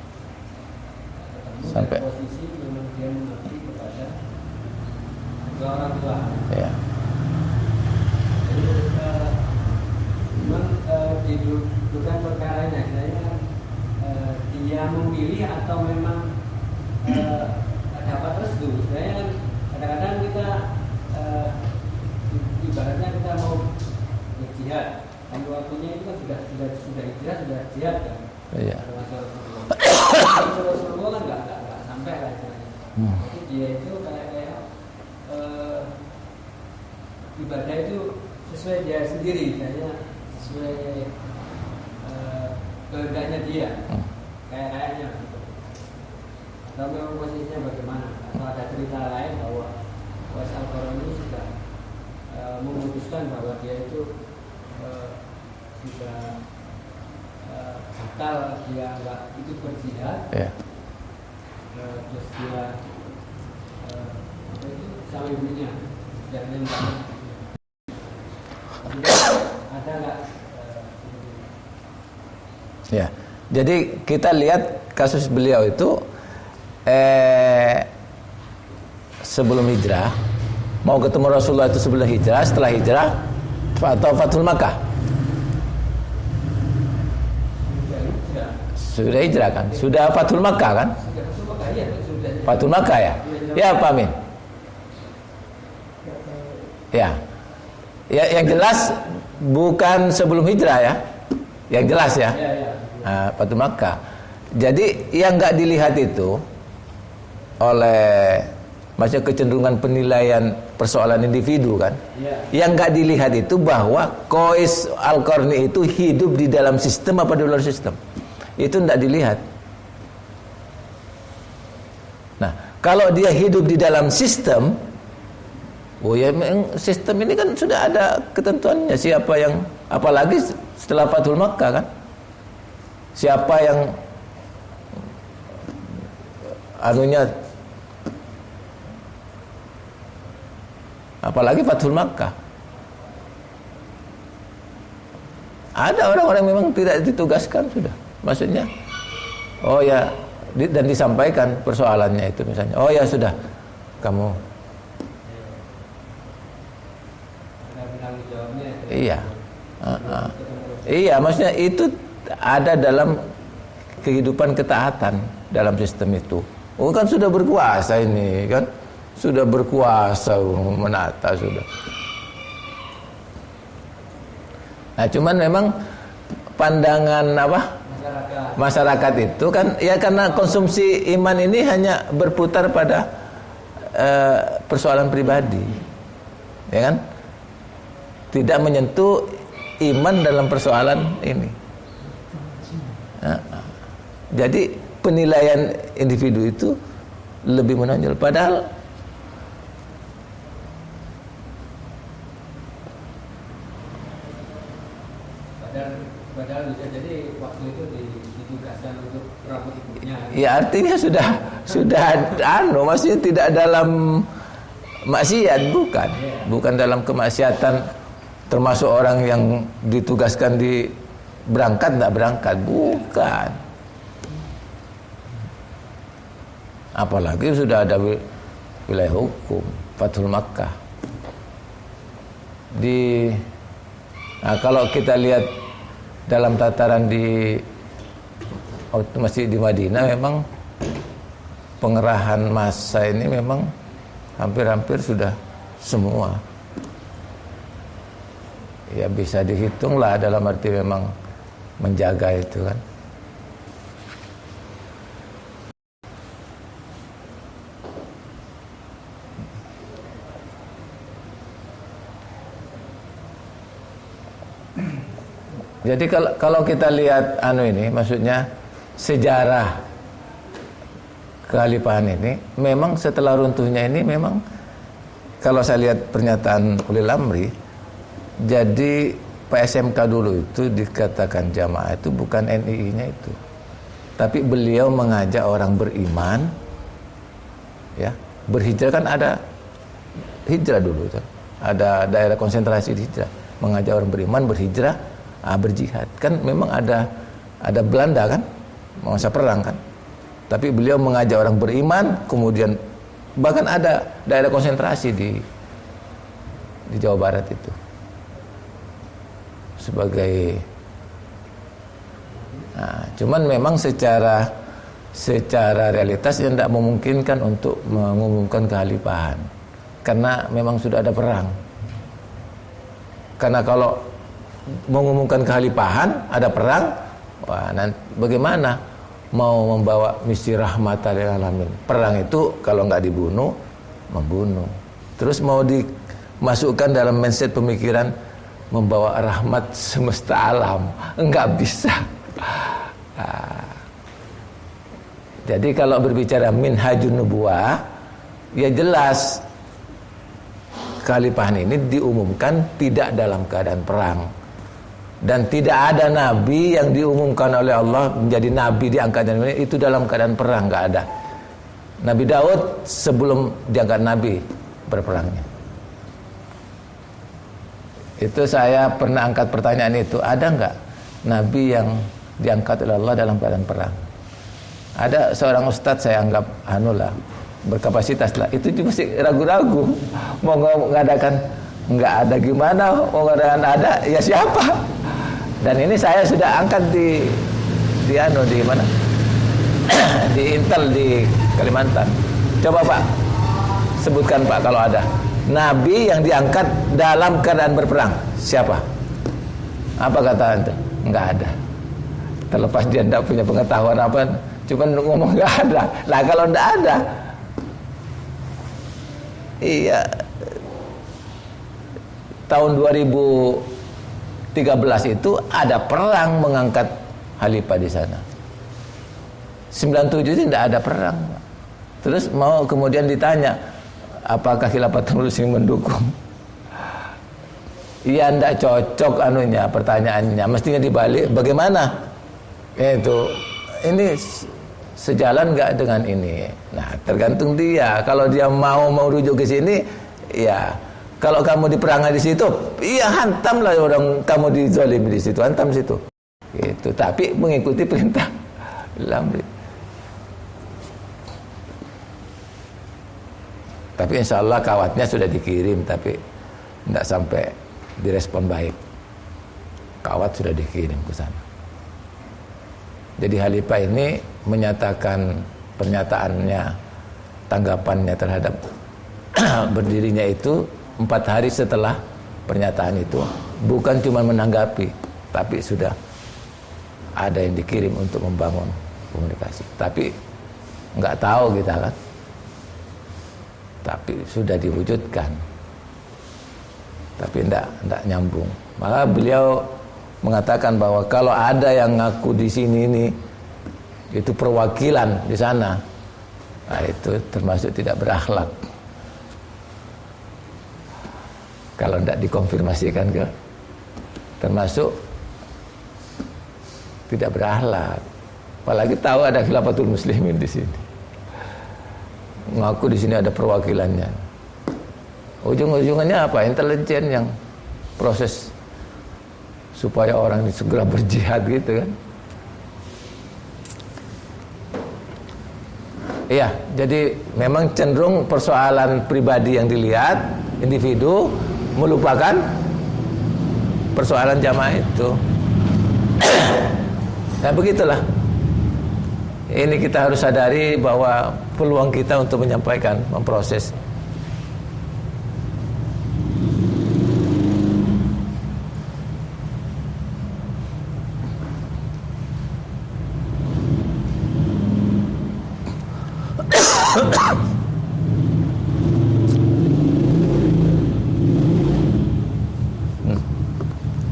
Sampai posisi memang dia mengabdi kepada kedua orang tua. Ya. Jadi memang bukan perkaranya, saya dia memilih atau memang dapat restu. Sebenarnya kan kadang-kadang kita ibaratnya kita mau berjihad, dan waktunya itu kan sudah hijrah, sudah jihad kan. Iya. Rasulullah kan nggak sampai lah istilahnya. Jadi dia itu kayak ibadah itu sesuai dia sendiri, sesuai kehendaknya dia, kayaknya. Atau memang posisinya bagaimana? Atau ada cerita lain bahwa Uwais Al-Qarni ini sudah memutuskan bahwa dia itu sudah batal dia nggak ikut berjihad, terus dia sama ibunya dan lain ada nggak? Ya, jadi kita lihat kasus beliau itu sebelum hijrah, mau ketemu Rasulullah itu sebelum hijrah, setelah hijrah atau Fathul Makkah? Sudah hijrah kan? Sudah Fathul Makkah kan? Fathul Makkah ya? Ya Pak Amin. Ya. Ya, yang jelas bukan sebelum hijrah ya. Yang jelas ya. Fathul Makkah. Jadi yang nggak dilihat itu oleh maksudnya kecenderungan penilaian persoalan individu kan. Yang nggak dilihat itu bahwa Qais Al-Qarni itu hidup di dalam sistem apa di luar sistem. Itu nggak dilihat. Nah, kalau dia hidup di dalam sistem, oh ya, sistem ini kan sudah ada ketentuannya. Siapa yang, apalagi setelah Fathul Makkah kan, siapa yang anunya, apalagi Fathul Makkah. Ada orang-orang memang tidak ditugaskan sudah. Maksudnya, oh ya, dan disampaikan persoalannya itu misalnya, oh ya sudah, kamu. Iya, iya, maksudnya itu ada dalam kehidupan ketaatan dalam sistem itu. Oh kan sudah berkuasa ini kan, sudah berkuasa menata sudah. Nah cuman memang pandangan apa? Masyarakat itu kan ya karena konsumsi iman ini hanya berputar pada persoalan pribadi, ya kan? Tidak menyentuh iman dalam persoalan ini. Jadi penilaian individu itu lebih menonjol. Padahal bisa jadi waktu itu ditugaskan untuk merawat ibunya. Ya artinya sudah maksudnya tidak dalam maksiat, bukan dalam kemaksiatan, termasuk orang yang ditugaskan di berangkat enggak berangkat, bukan. Apalagi sudah ada wilayah hukum Fathul Makkah. Kalau kita lihat dalam tataran masih di Madinah, memang pengerahan massa ini memang hampir-hampir sudah semua. Ya bisa dihitung lah, dalam arti memang menjaga itu kan. Jadi kalau kita lihat ini, maksudnya sejarah kekhalifahan ini, memang setelah runtuhnya ini memang kalau saya lihat pernyataan Ulil Amri, jadi PSMK dulu itu dikatakan jamaah itu bukan NII-nya itu, tapi beliau mengajak orang beriman, ya berhijrah, kan ada hijrah dulu kan, ada daerah konsentrasi hijrah, mengajak orang beriman berhijrah, berjihad. Kan memang ada Belanda kan, masa perang kan, tapi beliau mengajak orang beriman, kemudian bahkan ada daerah konsentrasi di Jawa Barat itu sebagai cuman memang secara realitas yang tidak memungkinkan untuk mengumumkan kekhalifahan karena memang sudah ada perang. Karena kalau mengumumkan kekhalifahan ada perang, nanti bagaimana mau membawa misi rahmatan lil alamin? Perang itu kalau nggak dibunuh, membunuh. Terus mau dimasukkan dalam mindset pemikiran membawa rahmat semesta alam, enggak bisa. Jadi kalau berbicara minhajun nubuwah, ya jelas kekhalifahan ini diumumkan tidak dalam keadaan perang, Dan tidak ada nabi yang diumumkan oleh Allah menjadi nabi diangkat itu dalam keadaan perang, enggak ada. Nabi Daud sebelum diangkat nabi berperangnya. Itu saya pernah angkat pertanyaan itu, ada enggak nabi yang diangkat oleh Allah dalam keadaan perang? Ada seorang ustadz saya anggap berkapasitas lah, itu juga masih ragu-ragu mau mengadakan, enggak ada gimana, mau mengadakan ada, ya siapa? Dan ini saya sudah angkat di mana? Di Intel di Kalimantan. Coba Pak, sebutkan Pak kalau ada nabi yang diangkat dalam keadaan berperang, siapa? Apa kata Anda? Enggak ada. Terlepas dia tidak punya pengetahuan apa, cuma ngomong enggak ada. Lah kalau enggak ada, iya, tahun 2013 itu ada perang mengangkat khalifah di sana. 97 itu tidak ada perang. Terus mau kemudian ditanya, apakah Khilafatul Muslimin mendukung? Iya, tidak cocok pertanyaannya. Mestinya dibalik, bagaimana? Itu ini sejalan nggak dengan ini? Nah, tergantung dia. Kalau dia mau rujuk ke sini, ya. Kalau kamu diperangi di situ, iya hantamlah orang kamu dizalimi di situ, hantam situ. Itu. Tapi mengikuti perintah Lamri. Tapi insya Allah kawatnya sudah dikirim, tapi tidak sampai direspon baik. Kawat sudah dikirim ke sana. Jadi khalifah ini menyatakan pernyataannya, tanggapannya terhadap berdirinya itu 4 hari setelah pernyataan itu. Bukan cuma menanggapi, tapi sudah ada yang dikirim untuk membangun komunikasi. Tapi nggak tahu kita kan. Tapi sudah diwujudkan. Tapi enggak nyambung. Maka beliau mengatakan bahwa kalau ada yang ngaku di sini ini itu perwakilan di sana, nah itu termasuk tidak berakhlak. Kalau enggak dikonfirmasikan ke, termasuk tidak berakhlak. Apalagi tahu ada Khilafatul Muslimin di sini. Ngaku di sini ada perwakilannya. Ujung-ujungannya apa? Intelijen yang proses supaya orang ini segera berjihad gitu kan. Iya, jadi memang cenderung persoalan pribadi yang dilihat, individu, melupakan persoalan jamaah itu. Nah begitulah. Ini kita harus sadari bahwa peluang kita untuk menyampaikan, memproses.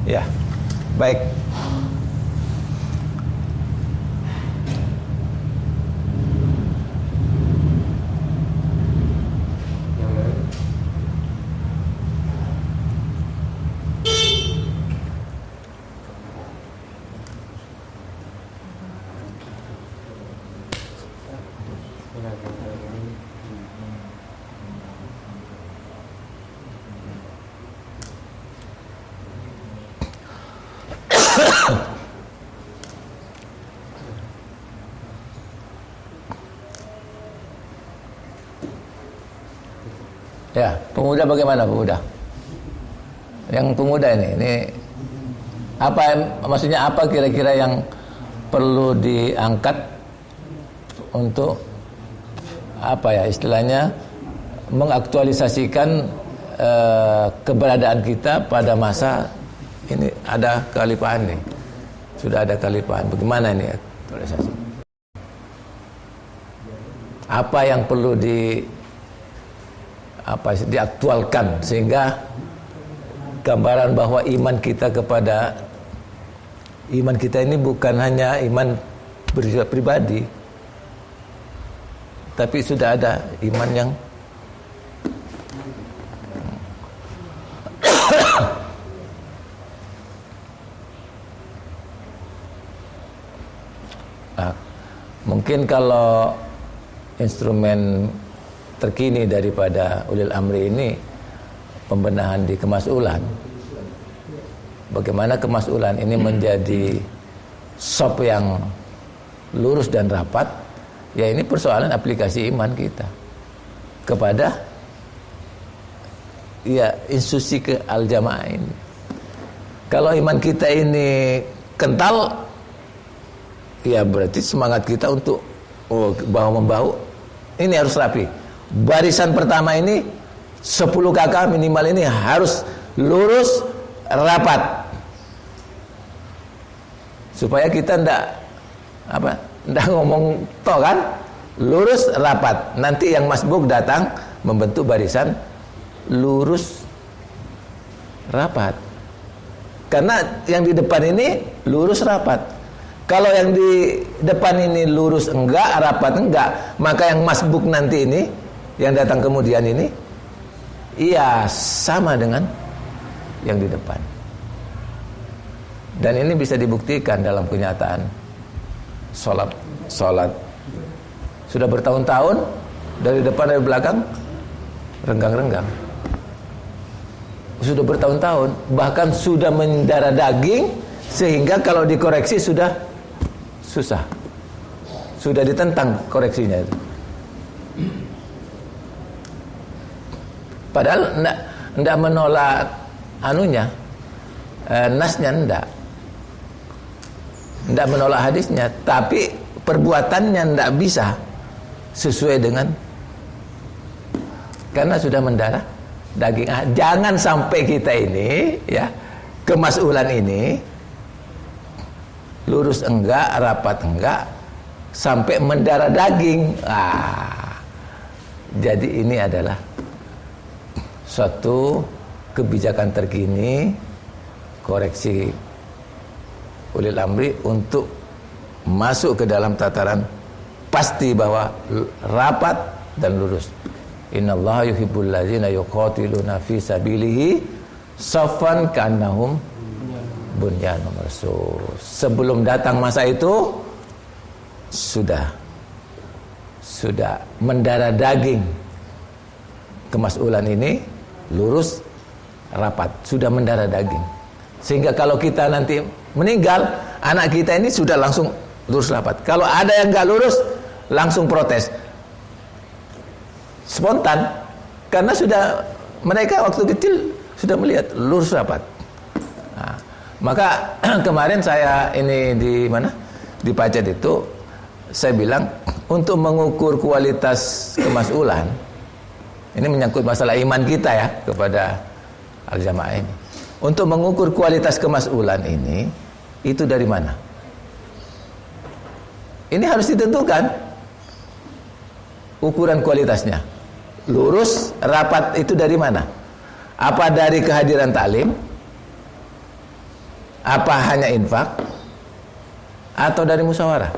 Ya, baik. Ya, pemuda bagaimana pemuda? Yang pemuda ini apa maksudnya, apa kira-kira yang perlu diangkat untuk apa ya istilahnya mengaktualisasikan keberadaan kita pada masa ini ada kekhalifahan nih. Sudah ada kekhalifahan. Bagaimana ini aktualisasi? Apa yang perlu diaktualkan sehingga gambaran bahwa iman kita ini bukan hanya iman bersifat pribadi, tapi sudah ada iman yang Mungkin kalau instrumen terkini daripada ulil amri ini pembenahan di kemasulan. Bagaimana kemasulan ini menjadi sop yang lurus dan rapat, ya ini persoalan aplikasi iman kita kepada ya institusi ke al-jamaah ini. Kalau iman kita ini kental, ya berarti semangat kita untuk bahu-membahu ini harus rapi. Barisan pertama ini 10 kakak minimal ini harus lurus rapat, supaya kita ndak ngomong toh kan, lurus rapat. Nanti yang masbuk datang membentuk barisan lurus rapat, karena yang di depan ini lurus rapat. Kalau yang di depan ini lurus enggak, rapat enggak, maka yang masbuk nanti ini yang datang kemudian ini iya sama dengan yang di depan. Dan ini bisa dibuktikan dalam kenyataan sholat. Sudah bertahun-tahun dari depan dari belakang renggang-renggang. Sudah bertahun-tahun, bahkan sudah mendarah daging sehingga kalau dikoreksi sudah susah. Sudah ditentang koreksinya itu. Padahal enggak menolak anunya, nasnya enggak menolak hadisnya, tapi perbuatannya enggak bisa sesuai dengan, karena sudah mendarah daging. Jangan sampai kita ini ya, kemasulan ini lurus enggak, rapat enggak, sampai mendarah daging. Jadi ini adalah suatu kebijakan terkini, koreksi ulil amri untuk masuk ke dalam tataran pasti bahwa rapat dan lurus. Innallaha yuhibbul ladzina yuqatiluna fi sabilihi saffan ka'annahum bunyanun marsus. Sebelum datang masa itu sudah mendarah daging kemasulan ini lurus rapat, sudah mendarah daging, sehingga kalau kita nanti meninggal, anak kita ini sudah langsung lurus rapat. Kalau ada yang nggak lurus, langsung protes spontan, karena sudah mereka waktu kecil sudah melihat lurus rapat. Maka kemarin saya ini di Pacet itu saya bilang, untuk mengukur kualitas kemasulan, ini menyangkut masalah iman kita ya kepada al-jamaah ini. Untuk mengukur kualitas kemasulan ini, itu dari mana? Ini harus ditentukan ukuran kualitasnya. Lurus, rapat itu dari mana? Apa dari kehadiran taklim? Apa hanya infak? Atau dari musyawarah?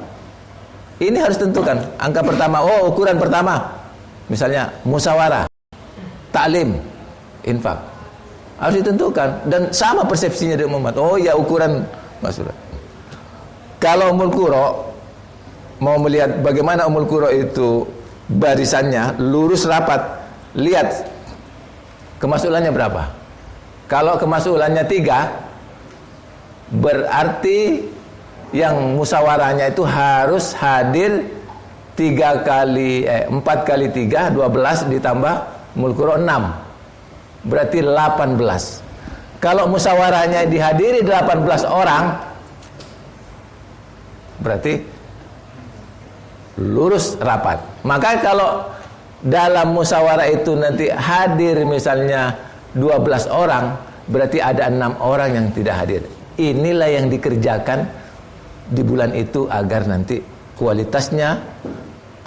Ini harus tentukan. Angka pertama, ukuran pertama, misalnya musyawarah, taklim, infak, harus ditentukan. Dan sama persepsinya dari umat. Ya ukuran masulah. Kalau Ummul Qura mau melihat bagaimana Ummul Qura itu barisannya lurus rapat, lihat kemasulannya berapa. Kalau kemasulannya 3, berarti yang musyawarahnya itu harus hadir 4 kali 3, 12 ditambah Ummul Qura 6, berarti 18. Kalau musyawarahnya dihadiri 18 orang, berarti lurus rapat. Maka kalau dalam musyawarah itu nanti hadir misalnya 12 orang, berarti ada 6 orang yang tidak hadir. Inilah yang dikerjakan di bulan itu agar nanti kualitasnya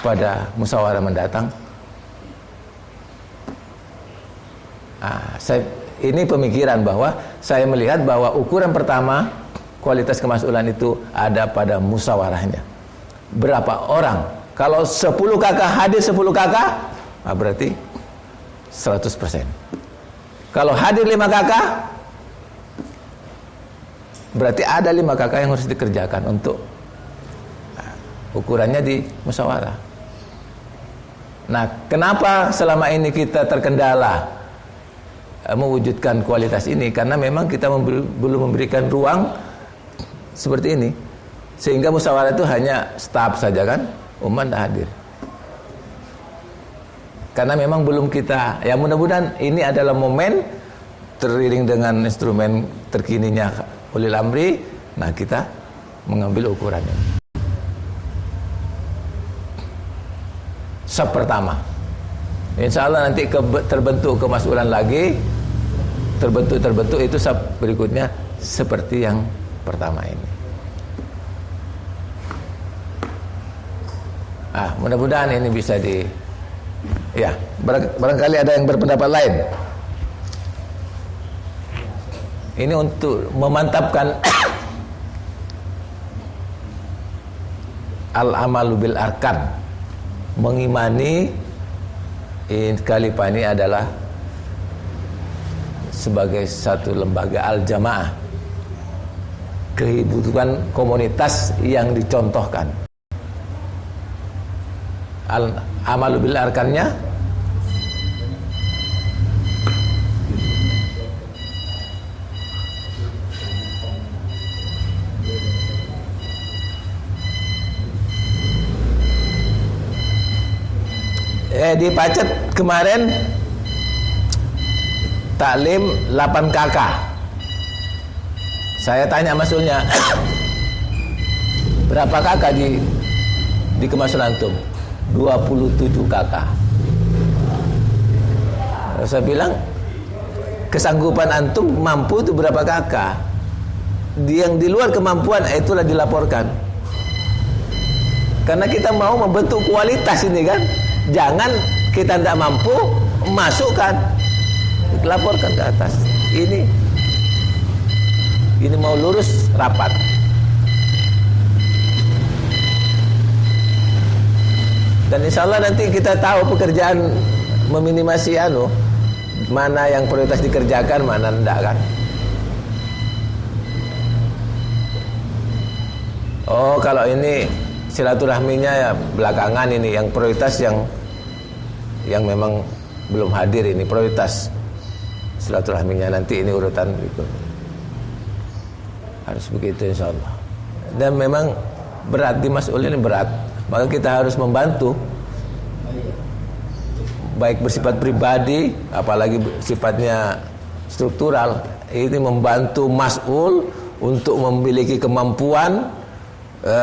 pada musyawarah mendatang. Ini pemikiran bahwa saya melihat bahwa ukuran pertama kualitas kemasulan itu ada pada musyawarahnya. Berapa orang? Kalau 10 kakak hadir 10 kakak, berarti 100%. Kalau hadir 5 kakak, berarti ada 5 kakak yang harus dikerjakan untuk ukurannya di musyawarah. Nah, kenapa selama ini kita terkendala mewujudkan kualitas ini? Karena memang kita belum memberikan ruang seperti ini, sehingga musyawarah itu hanya staf saja kan, umat tidak hadir. Karena memang belum kita, ya mudah-mudahan ini adalah momen teriring dengan instrumen terkininya ulil amri. Nah, kita mengambil ukurannya. Sab pertama, insya Allah nanti terbentuk kemasulan lagi, terbentuk itu sab berikutnya seperti yang pertama ini. Mudah-mudahan ini bisa ya, barangkali ada yang berpendapat lain. Ini untuk memantapkan al-amalu bil arkan, mengimani Khalifah ini adalah sebagai satu lembaga al-jamaah, kehidupan komunitas yang dicontohkan. Al-amalu bil arkannya di Pacet kemarin taklim 8 KK. Saya tanya masulnya, berapa KK di Kemasul antum? 27 KK. Saya bilang, kesanggupan antum mampu itu berapa KK? Yang di luar kemampuan itulah dilaporkan. Karena kita mau membentuk kualitas ini kan. Jangan kita tidak mampu, masukkan, laporkan ke atas. Ini mau lurus rapat. Dan insya Allah nanti kita tahu pekerjaan meminimasi mana yang prioritas dikerjakan, mana tidak kan. Oh, kalau ini silaturahminya ya belakangan ini, yang prioritas yang memang belum hadir ini prioritas silaturahminya, nanti ini urutan berikut. Harus begitu insya Allah. Dan memang berat, di mas'ul ini berat, maka kita harus membantu, baik bersifat pribadi apalagi sifatnya struktural. Ini membantu mas'ul untuk memiliki kemampuan,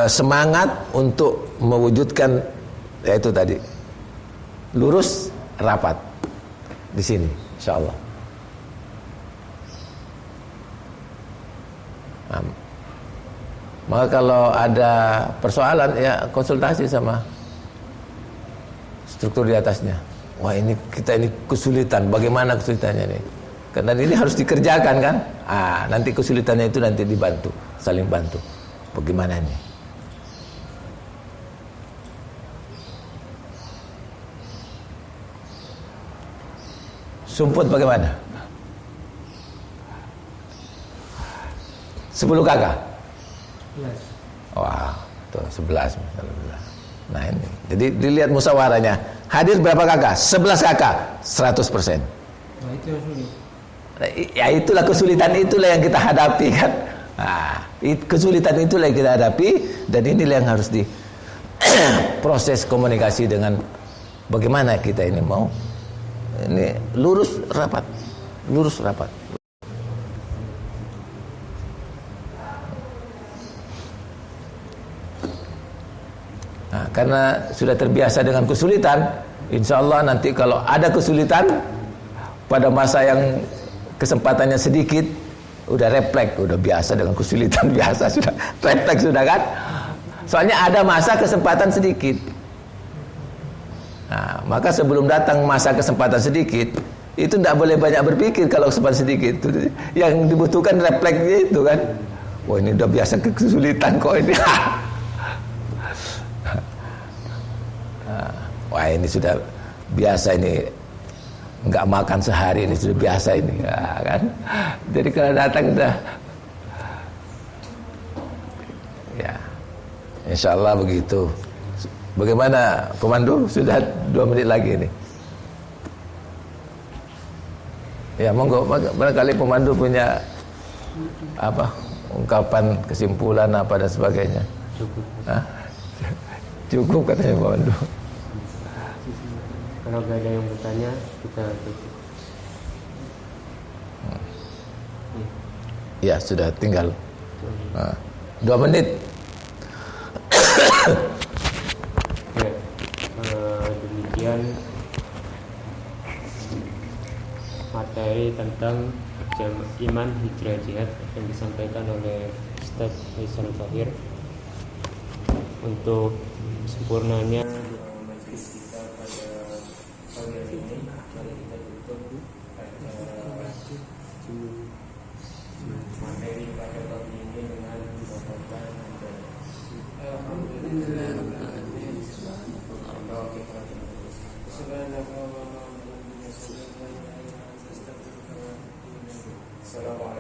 semangat untuk mewujudkan yaitu tadi lurus rapat di sini insyaallah. Maka kalau ada persoalan ya konsultasi sama struktur di atasnya. Wah, kita ini kesulitan, bagaimana kesulitannya nih? Karena ini harus dikerjakan kan? Nanti kesulitannya itu nanti dibantu, saling bantu. Bagaimana nih? Sumput bagaimana? 10 kakak? 11. Wah, tuh 11. Nah ini, jadi dilihat musyawarahnya. Hadir berapa kakak? 11 kakak, 100%. Nah, itu yang sulit. Ya itulah kesulitan, itulah yang kita hadapi kan. Kesulitan itulah yang kita hadapi, dan inilah yang harus di proses komunikasi dengan bagaimana kita ini mau ini lurus rapat. Nah, karena sudah terbiasa dengan kesulitan, insya Allah nanti kalau ada kesulitan pada masa yang kesempatannya sedikit, udah refleks, udah biasa dengan kesulitan, biasa sudah refleks sudah kan. Soalnya ada masa kesempatan sedikit. Nah, maka sebelum datang masa kesempatan sedikit, itu tidak boleh banyak berpikir kalau kesempatan sedikit. Yang dibutuhkan refleksnya itu kan. Wah, ini udah biasa kesulitan kok ini. Wah, ini sudah biasa ini, nggak makan sehari ini sudah biasa ini, ya, kan? Jadi kalau datang udah, ya, Insya Allah begitu. Bagaimana Komando? Sudah 2 menit lagi nih. Ya monggo, barangkali Komando punya apa ungkapan, kesimpulan apa dan sebagainya. Cukup. Hah? Cukup katanya Komando. Kalau gak ada yang bertanya, kita tutup. Ya sudah tinggal 2 menit. Ya, demikian materi tentang iman, hijrah, jihad yang disampaikan oleh Ustaz Faisal Fahir. Untuk sempurnanya majelis kita pada pagi hari ini, mari kita tutup materi pada pagi ini dengan membacakan Assalamualaikum